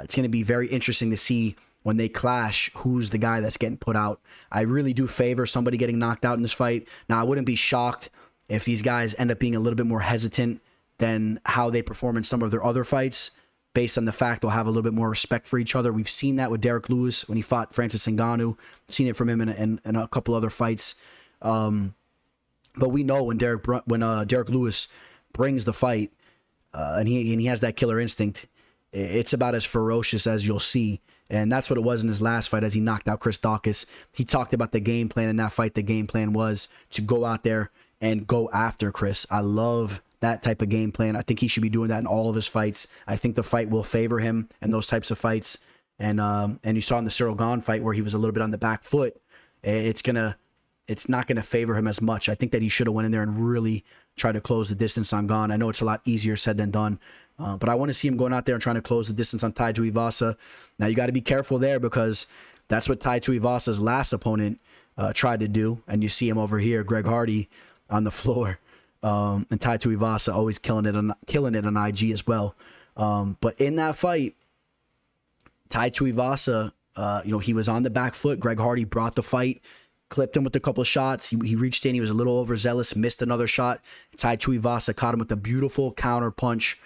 It's going to be very interesting to see when they clash who's the guy that's getting put out. I really do favor somebody getting knocked out in this fight. Now, I wouldn't be shocked if these guys end up being a little bit more hesitant than how they perform in some of their other fights, based on the fact they'll have a little bit more respect for each other. We've seen that with Derrick Lewis when he fought Francis Ngannou. Seen it from him in a couple other fights. But we know when Derrick Lewis brings the fight, and he has that killer instinct, it's about as ferocious as you'll see. And that's what it was in his last fight as he knocked out Chris Daukaus. He talked about the game plan in that fight. The game plan was to go out there and go after Chris. I love that type of game plan. I think he should be doing that in all of his fights. I think the fight will favor him in those types of fights. And you saw in the Cyril Gane fight where he was a little bit on the back foot. It's gonna it's not going to favor him as much. I think that he should have went in there and really tried to close the distance on Gane. I know it's a lot easier said than done, but I want to see him going out there and trying to close the distance on Tai Tuivasa. Now, you got to be careful there because that's what Tai Tuivasa's last opponent tried to do, and you see him over here, Greg Hardy, on the floor, and Tai Tuivasa always killing it on IG as well. But in that fight, Tai Tuivasa, he was on the back foot. Greg Hardy brought the fight, clipped him with a couple shots. He reached in. He was a little overzealous, missed another shot. Tai Tuivasa caught him with a beautiful counter punch.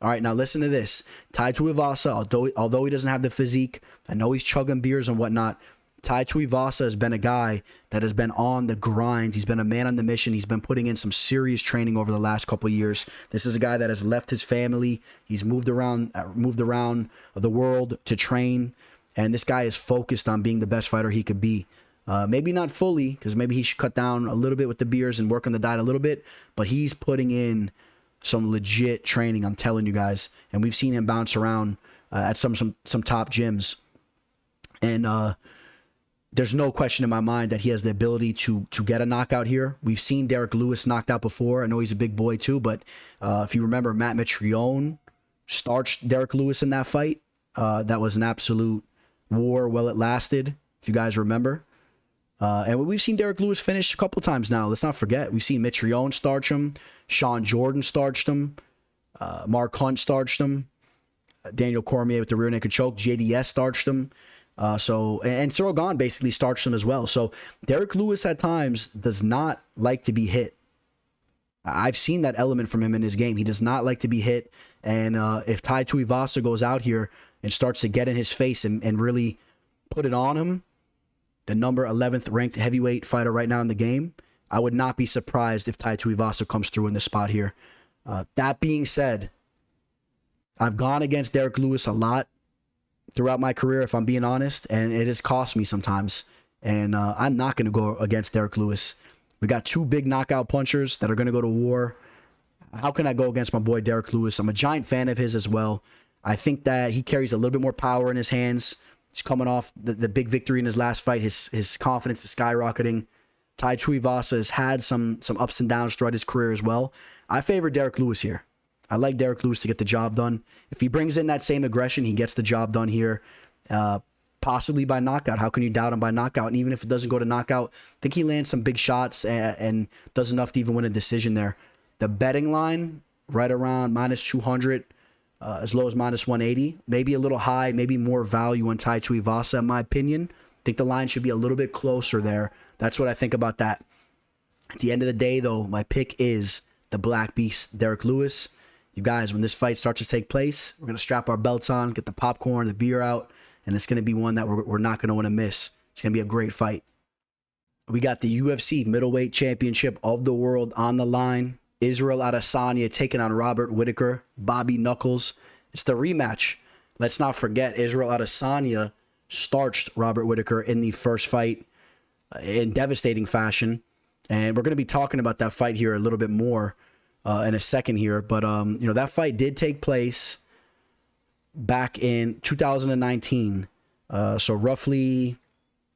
All right, now listen to this. Tai Tuivasa, although he doesn't have the physique, I know he's chugging beers and whatnot, Tai Tuivasa has been a guy that has been on the grind. He's been a man on the mission. He's been putting in some serious training over the last couple of years. This is a guy that has left his family. He's moved around the world to train, and this guy is focused on being the best fighter he could be. Maybe not fully, because maybe he should cut down a little bit with the beers and work on the diet a little bit, but he's putting in some legit training, I'm telling you guys. And we've seen him bounce around at some top gyms. And there's no question in my mind that he has the ability to get a knockout here. We've seen Derrick Lewis knocked out before. I know he's a big boy too, but if you remember, Matt Mitrione starched Derrick Lewis in that fight. That was an absolute war while it lasted, if you guys remember. And we've seen Derrick Lewis finish a couple times now. Let's not forget. We've seen Mitrione starch him. Sean Jordan starched him. Mark Hunt starched him. Daniel Cormier with the rear naked choke. JDS starched him. And Cyril Gane basically starched him as well. So Derrick Lewis at times does not like to be hit. I've seen that element from him in his game. He does not like to be hit. And if Tai Tuivasa goes out here and starts to get in his face and really put it on him, the number 11th ranked heavyweight fighter right now in the game, I would not be surprised if Tai Tuivasa comes through in this spot here. That being said, I've gone against Derrick Lewis a lot throughout my career, if I'm being honest, and it has cost me sometimes. And I'm not going to go against Derrick Lewis. We got two big knockout punchers that are going to go to war. How can I go against my boy Derrick Lewis? I'm a giant fan of his as well. I think that he carries a little bit more power in his hands. He's coming off the big victory in his last fight. His confidence is skyrocketing. Tai Tuivasa has had some ups and downs throughout his career as well. I favor Derrick Lewis here. I like Derrick Lewis to get the job done. If he brings in that same aggression, he gets the job done here, possibly by knockout. How can you doubt him by knockout? And even if it doesn't go to knockout, I think he lands some big shots and does enough to even win a decision there. The betting line, right around minus 200, as low as minus 180. Maybe a little high, maybe more value on Tai Tuivasa, in my opinion. I think the line should be a little bit closer there. That's what I think about that. At the end of the day, though, my pick is the Black Beast, Derrick Lewis. You guys, when this fight starts to take place, we're going to strap our belts on, get the popcorn, the beer out, and it's going to be one that we're not going to want to miss. It's going to be a great fight. We got the UFC middleweight championship of the world on the line. Israel Adesanya taking on Robert Whittaker, Bobby Knuckles. It's the rematch. Let's not forget, Israel Adesanya starched Robert Whittaker in the first fight in devastating fashion. And we're going to be talking about that fight here a little bit more in a second here. But, that fight did take place back in 2019. So roughly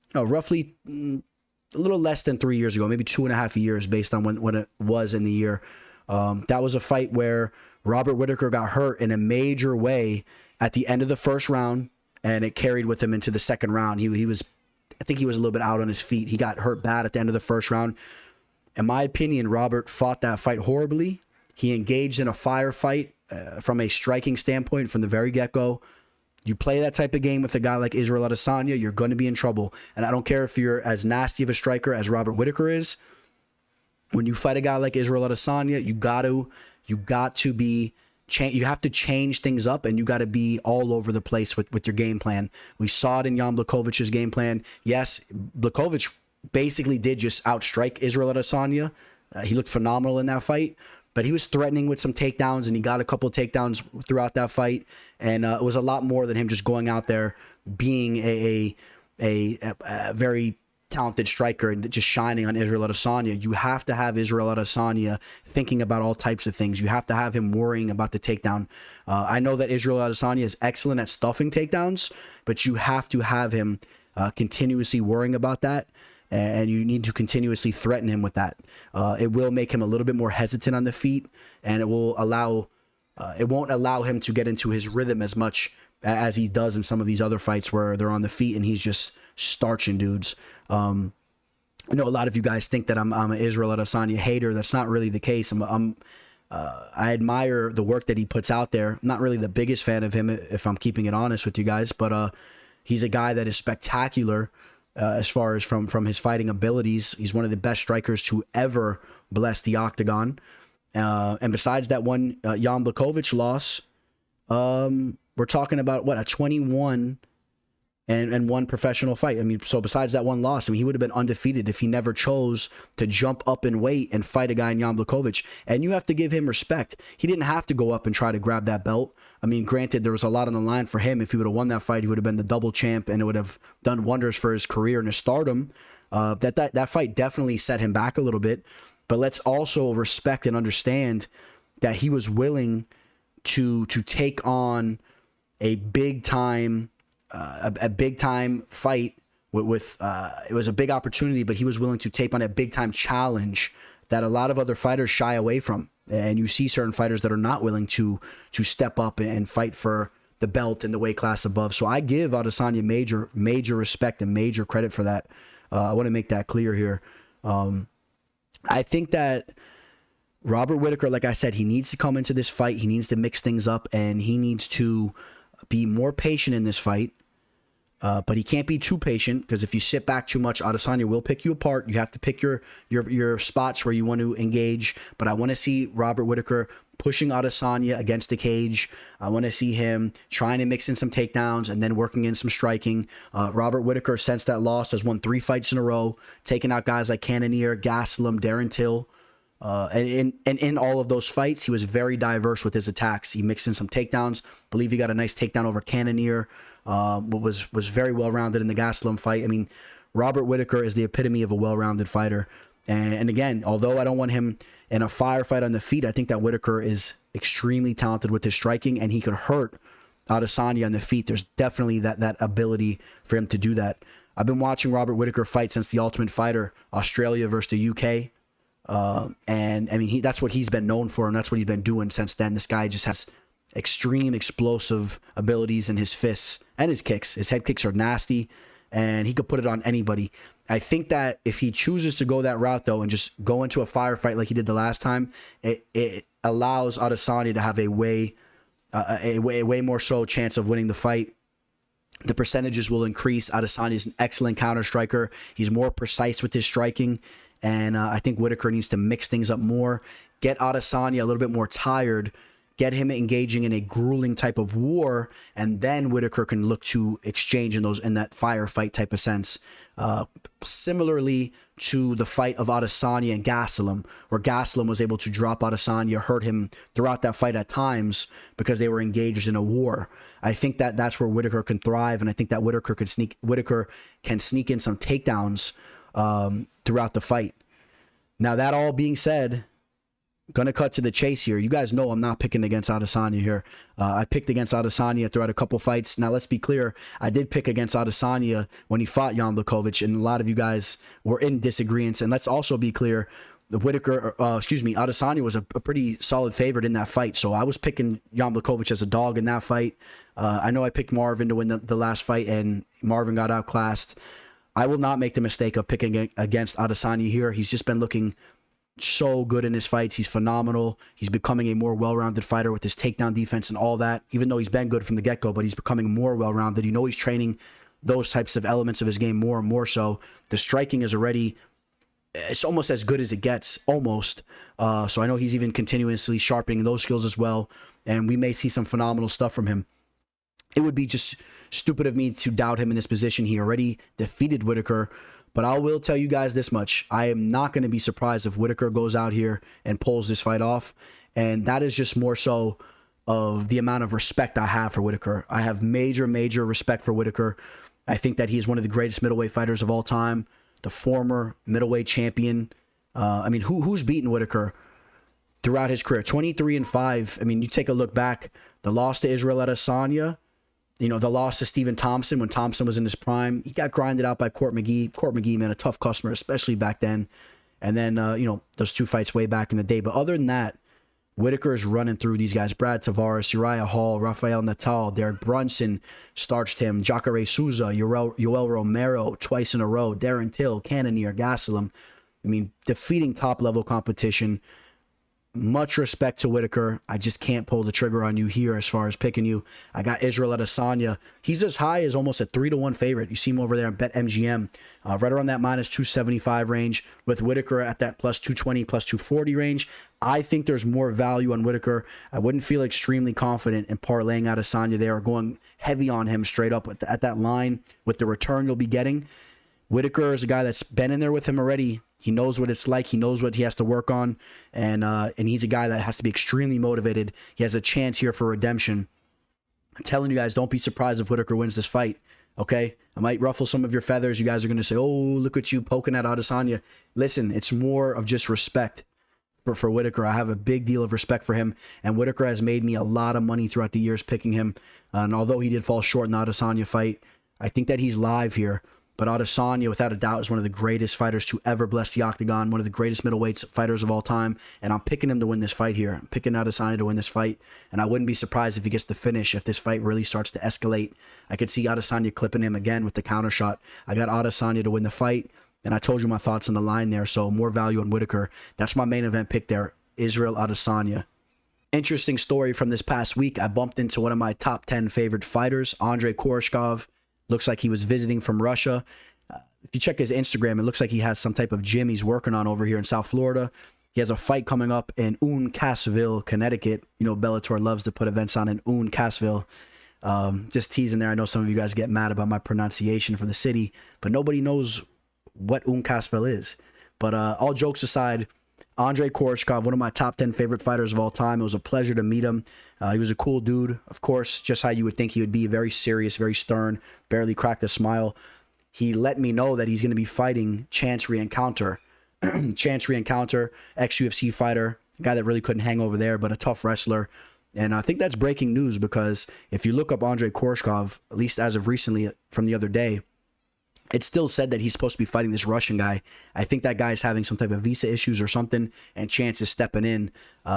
a little less than 3 years ago, maybe 2.5 years based on when it was in the year. That was a fight where Robert Whittaker got hurt in a major way at the end of the first round, and it carried with him into the second round. I think he was a little bit out on his feet. He got hurt bad at the end of the first round. In my opinion, Robert fought that fight horribly. He engaged in a firefight from a striking standpoint from the very get-go. You play that type of game with a guy like Israel Adesanya, you're going to be in trouble. And I don't care if you're as nasty of a striker as Robert Whittaker is. When you fight a guy like Israel Adesanya, you have to change things up, and you got to be all over the place with your game plan. We saw it in Jan Blachowicz' game plan. Yes, Blachowicz basically did just outstrike Israel Adesanya. He looked phenomenal in that fight, but he was threatening with some takedowns, and he got a couple of takedowns throughout that fight. And it was a lot more than him just going out there being a very talented striker and just shining on Israel Adesanya. You have to have Israel Adesanya thinking about all types of things. You have to have him worrying about the takedown. I know that Israel Adesanya is excellent at stuffing takedowns, but you have to have him continuously worrying about that. and you need to continuously threaten him with that. It will make him a little bit more hesitant on the feet, and it won't allow him to get into his rhythm as much as he does in some of these other fights where they're on the feet and he's just starching dudes. I know a lot of you guys think that I'm an Israel Adesanya hater. That's not really the case. I admire the work that he puts out there. I'm not really the biggest fan of him, if I'm keeping it honest with you guys, but he's a guy that is spectacular as far as from his fighting abilities. He's one of the best strikers to ever bless the octagon. And besides that one Jan Blachowicz loss, we're talking about a 21 and one professional fight. I mean, so besides that one loss, I mean, he would have been undefeated if he never chose to jump up in weight and fight a guy in Jan Blachowicz. And you have to give him respect. He didn't have to go up and try to grab that belt. I mean, granted, there was a lot on the line for him. If he would have won that fight, he would have been the double champ, and it would have done wonders for his career and his stardom. That fight definitely set him back a little bit. But let's also respect and understand that he was willing to take on a big time fight with it was a big opportunity, but he was willing to take on a big time challenge that a lot of other fighters shy away from. And you see certain fighters that are not willing to step up and fight for the belt and the weight class above. So I give Adesanya major respect and major credit for that. I want to make that clear here. I think that Robert Whittaker, like I said, he needs to come into this fight. He needs to mix things up, and he needs to be more patient in this fight. But he can't be too patient, because if you sit back too much, Adesanya will pick you apart. You have to pick your spots where you want to engage. But I want to see Robert Whittaker pushing Adesanya against the cage. I want to see him trying to mix in some takedowns and then working in some striking. Robert Whittaker, since that loss, has won 3 fights in a row, taking out guys like Cannonier, Gastelum, Darren Till. And in all of those fights, he was very diverse with his attacks. He mixed in some takedowns. I believe he got a nice takedown over Cannonier. Was very well-rounded in the Gastelum fight. I mean, Robert Whittaker is the epitome of a well-rounded fighter. And again, although I don't want him in a firefight on the feet, I think that Whittaker is extremely talented with his striking, and he could hurt Adesanya on the feet. There's definitely that ability for him to do that. I've been watching Robert Whittaker fight since The Ultimate Fighter, Australia versus the UK. And I mean, that's what he's been known for, and that's what he's been doing since then. This guy just has extreme explosive abilities in his fists and his kicks. His head kicks are nasty, and he could put it on anybody. I think that if he chooses to go that route, though, and just go into a firefight like he did the last time, it allows Adesanya to have a way more so chance of winning the fight. The percentages will increase. Adesanya is an excellent counter striker. He's more precise with his striking, and I think Whittaker needs to mix things up more, get Adesanya a little bit more tired, get him engaging in a grueling type of war, and then Whittaker can look to exchange in that firefight type of sense. Similarly to the fight of Adesanya and Gastelum, where Gastelum was able to drop Adesanya, hurt him throughout that fight at times because they were engaged in a war. I think that that's where Whittaker can thrive, and I think that Whittaker can sneak in some takedowns throughout the fight. Now, that all being said, gonna cut to the chase here. You guys know I'm not picking against Adesanya here. I picked against Adesanya throughout a couple fights. Now, let's be clear. I did pick against Adesanya when he fought Jan Blachowicz, and a lot of you guys were in disagreement. And let's also be clear. Adesanya was a pretty solid favorite in that fight. So I was picking Jan Blachowicz as a dog in that fight. I know I picked Marvin to win the last fight, and Marvin got outclassed. I will not make the mistake of picking against Adesanya here. He's just been looking so good in his fights. He's phenomenal. He's becoming a more well-rounded fighter with his takedown defense and all that, even though he's been good from the get-go, but he's becoming more well-rounded. You know, he's training those types of elements of his game more and more so. The striking is already, it's almost as good as it gets, almost. So I know he's even continuously sharpening those skills as well, and we may see some phenomenal stuff from him. It would be just stupid of me to doubt him in this position. He already defeated Whittaker. But I will tell you guys this much. I am not going to be surprised if Whittaker goes out here and pulls this fight off. And that is just more so of the amount of respect I have for Whittaker. I have major respect for Whittaker. I think that he's one of the greatest middleweight fighters of all time. The former middleweight champion. I mean, who's beaten Whittaker throughout his career? 23-5. I mean, you take a look back. The loss to Israel Adesanya. The loss to Stephen Thompson when Thompson was in his prime, he got grinded out by Court McGee. Court McGee, man, a tough customer, especially back then. And then, those 2 fights way back in the day. But other than that, Whittaker is running through these guys. Brad Tavares, Uriah Hall, Rafael Natal, Derrick Brunson starched him. Jacare Souza, Yoel Romero twice in a row. Darren Till, Cannonier, Gastelum. I mean, defeating top-level competition. Much respect to Whittaker. I just can't pull the trigger on you here as far as picking you. I got Israel Adesanya. He's as high as almost a 3-1 favorite. You see him over there on BetMGM. Right around that minus 275 range, with Whittaker at that plus 220, plus 240 range. I think there's more value on Whittaker. I wouldn't feel extremely confident in parlaying Adesanya there or going heavy on him straight up at that line with the return you'll be getting. Whittaker is a guy that's been in there with him already. He knows what it's like. He knows what he has to work on. And he's a guy that has to be extremely motivated. He has a chance here for redemption. I'm telling you guys, don't be surprised if Whittaker wins this fight. Okay? I might ruffle some of your feathers. You guys are going to say, oh, look at you poking at Adesanya. Listen, it's more of just respect for Whittaker. I have a big deal of respect for him. And Whittaker has made me a lot of money throughout the years picking him. And although he did fall short in the Adesanya fight, I think that he's live here. But Adesanya, without a doubt, is one of the greatest fighters to ever bless the octagon, one of the greatest middleweight fighters of all time, and I'm picking him to win this fight here. I'm picking Adesanya to win this fight, and I wouldn't be surprised if he gets the finish if this fight really starts to escalate. I could see Adesanya clipping him again with the counter shot. I got Adesanya to win the fight, and I told you my thoughts on the line there, so more value on Whittaker. That's my main event pick there, Israel Adesanya. Interesting story from this past week. I bumped into one of my top 10 favorite fighters, Andrey Koreshkov. Looks like he was visiting from Russia. If you check his Instagram, it looks like he has some type of gym he's working on over here in South Florida. He has a fight coming up in Uncasville, Connecticut. Bellator loves to put events on in Uncasville. Just teasing there. I know some of you guys get mad about my pronunciation for the city, but nobody knows what Uncasville is. But all jokes aside, Andrey Koreshkov, one of my top 10 favorite fighters of all time. It was a pleasure to meet him. He was a cool dude, of course, just how you would think he would be. Very serious, very stern, barely cracked a smile. He let me know that he's going to be fighting Chance Reencounter. Chance Reencounter, ex-UFC fighter, a guy that really couldn't hang over there, but a tough wrestler. And I think that's breaking news because if you look up Andrey Koreshkov, at least as of recently from the other day, it still said that he's supposed to be fighting this Russian guy. I think that guy's having some type of visa issues or something, and Chance is stepping in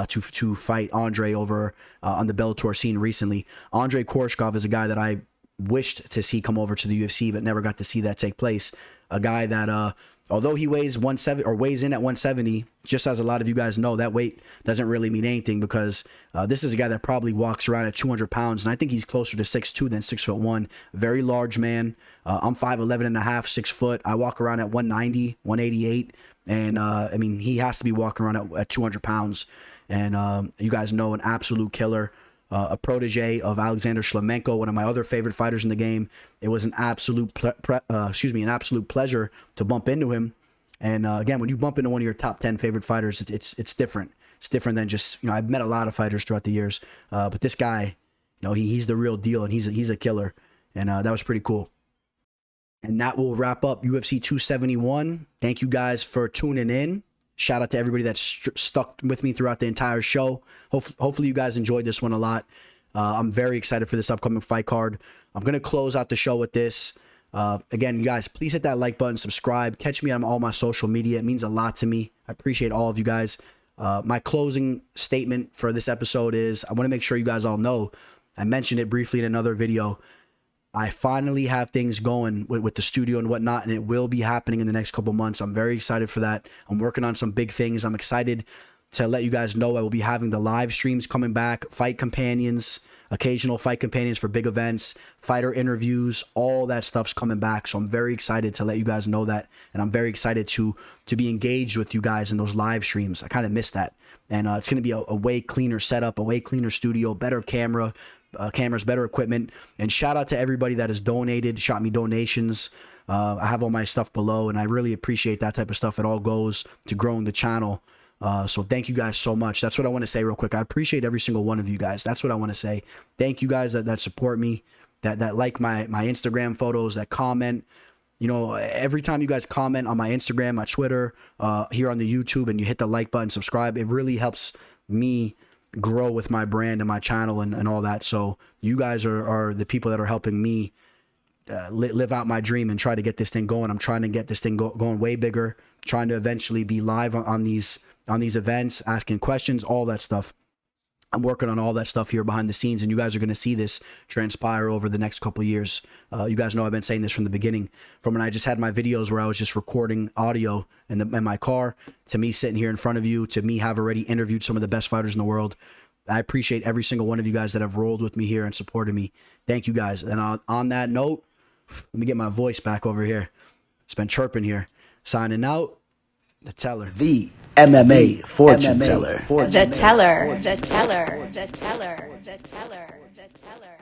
to fight Andrei over on the Bellator scene recently. Andrey Koreshkov is a guy that I wished to see come over to the UFC, but never got to see that take place. A guy that, although he weighs 170 or weighs in at 170, just as a lot of you guys know, that weight doesn't really mean anything because this is a guy that probably walks around at 200 pounds, and I think he's closer to 6'2" than 6'1". Very large man. I'm 5'11 and a half, 6 foot. I walk around at 190, 188, and he has to be walking around at 200 pounds. And you guys know, an absolute killer. A protege of Alexander Shlemenko, one of my other favorite fighters in the game. It was an absolute pleasure to bump into him. And again, when you bump into one of your top 10 favorite fighters, it's different. It's different than just, I've met a lot of fighters throughout the years, but this guy, he's the real deal, and he's a killer, and that was pretty cool. And that will wrap up UFC 271. Thank you guys for tuning in. Shout out to everybody that's stuck with me throughout the entire show. Hopefully you guys enjoyed this one a lot. I'm very excited for this upcoming fight card. I'm going to close out the show with this. Again, you guys, please hit that like button, subscribe. Catch me on all my social media. It means a lot to me. I appreciate all of you guys. My closing statement for this episode is I want to make sure you guys all know, I mentioned it briefly in another video, I finally have things going with the studio and whatnot, and it will be happening in the next couple months. I'm very excited for that. I'm working on some big things. I'm excited to let you guys know I will be having the live streams coming back, fight companions, occasional fight companions for big events, fighter interviews, all that stuff's coming back. So I'm very excited to let you guys know that, and I'm very excited to be engaged with you guys in those live streams. I kind of missed that, and it's going to be a way cleaner setup, a way cleaner studio, better cameras, better equipment. And shout out to everybody that has donated, shot me donations. I have all my stuff below, and I really appreciate that type of stuff. It all goes to growing the channel. So thank you guys so much. That's what I want to say real quick. I appreciate every single one of you guys. That's what I want to say. Thank you guys that support me, that like my Instagram photos, that comment. Every time you guys comment on my Instagram, my Twitter, here on the YouTube, and you hit the like button, subscribe, it really helps me grow with my brand and my channel and all that. So you guys are the people that are helping me live out my dream and try to get this thing going. I'm trying to get this thing going way bigger, trying to eventually be live on these events, asking questions, all that stuff. I'm working on all that stuff here behind the scenes, and you guys are going to see this transpire over the next couple of years. You guys know I've been saying this from the beginning, from when I just had my videos where I was just recording audio in my car, to me sitting here in front of you, to me have already interviewed some of the best fighters in the world. I appreciate every single one of you guys that have rolled with me here and supported me. Thank you guys. And on that note, let me get my voice back over here. It's been chirping here. Signing out, the teller. The MMA fortune teller. The teller. The teller. The teller. The teller. The teller.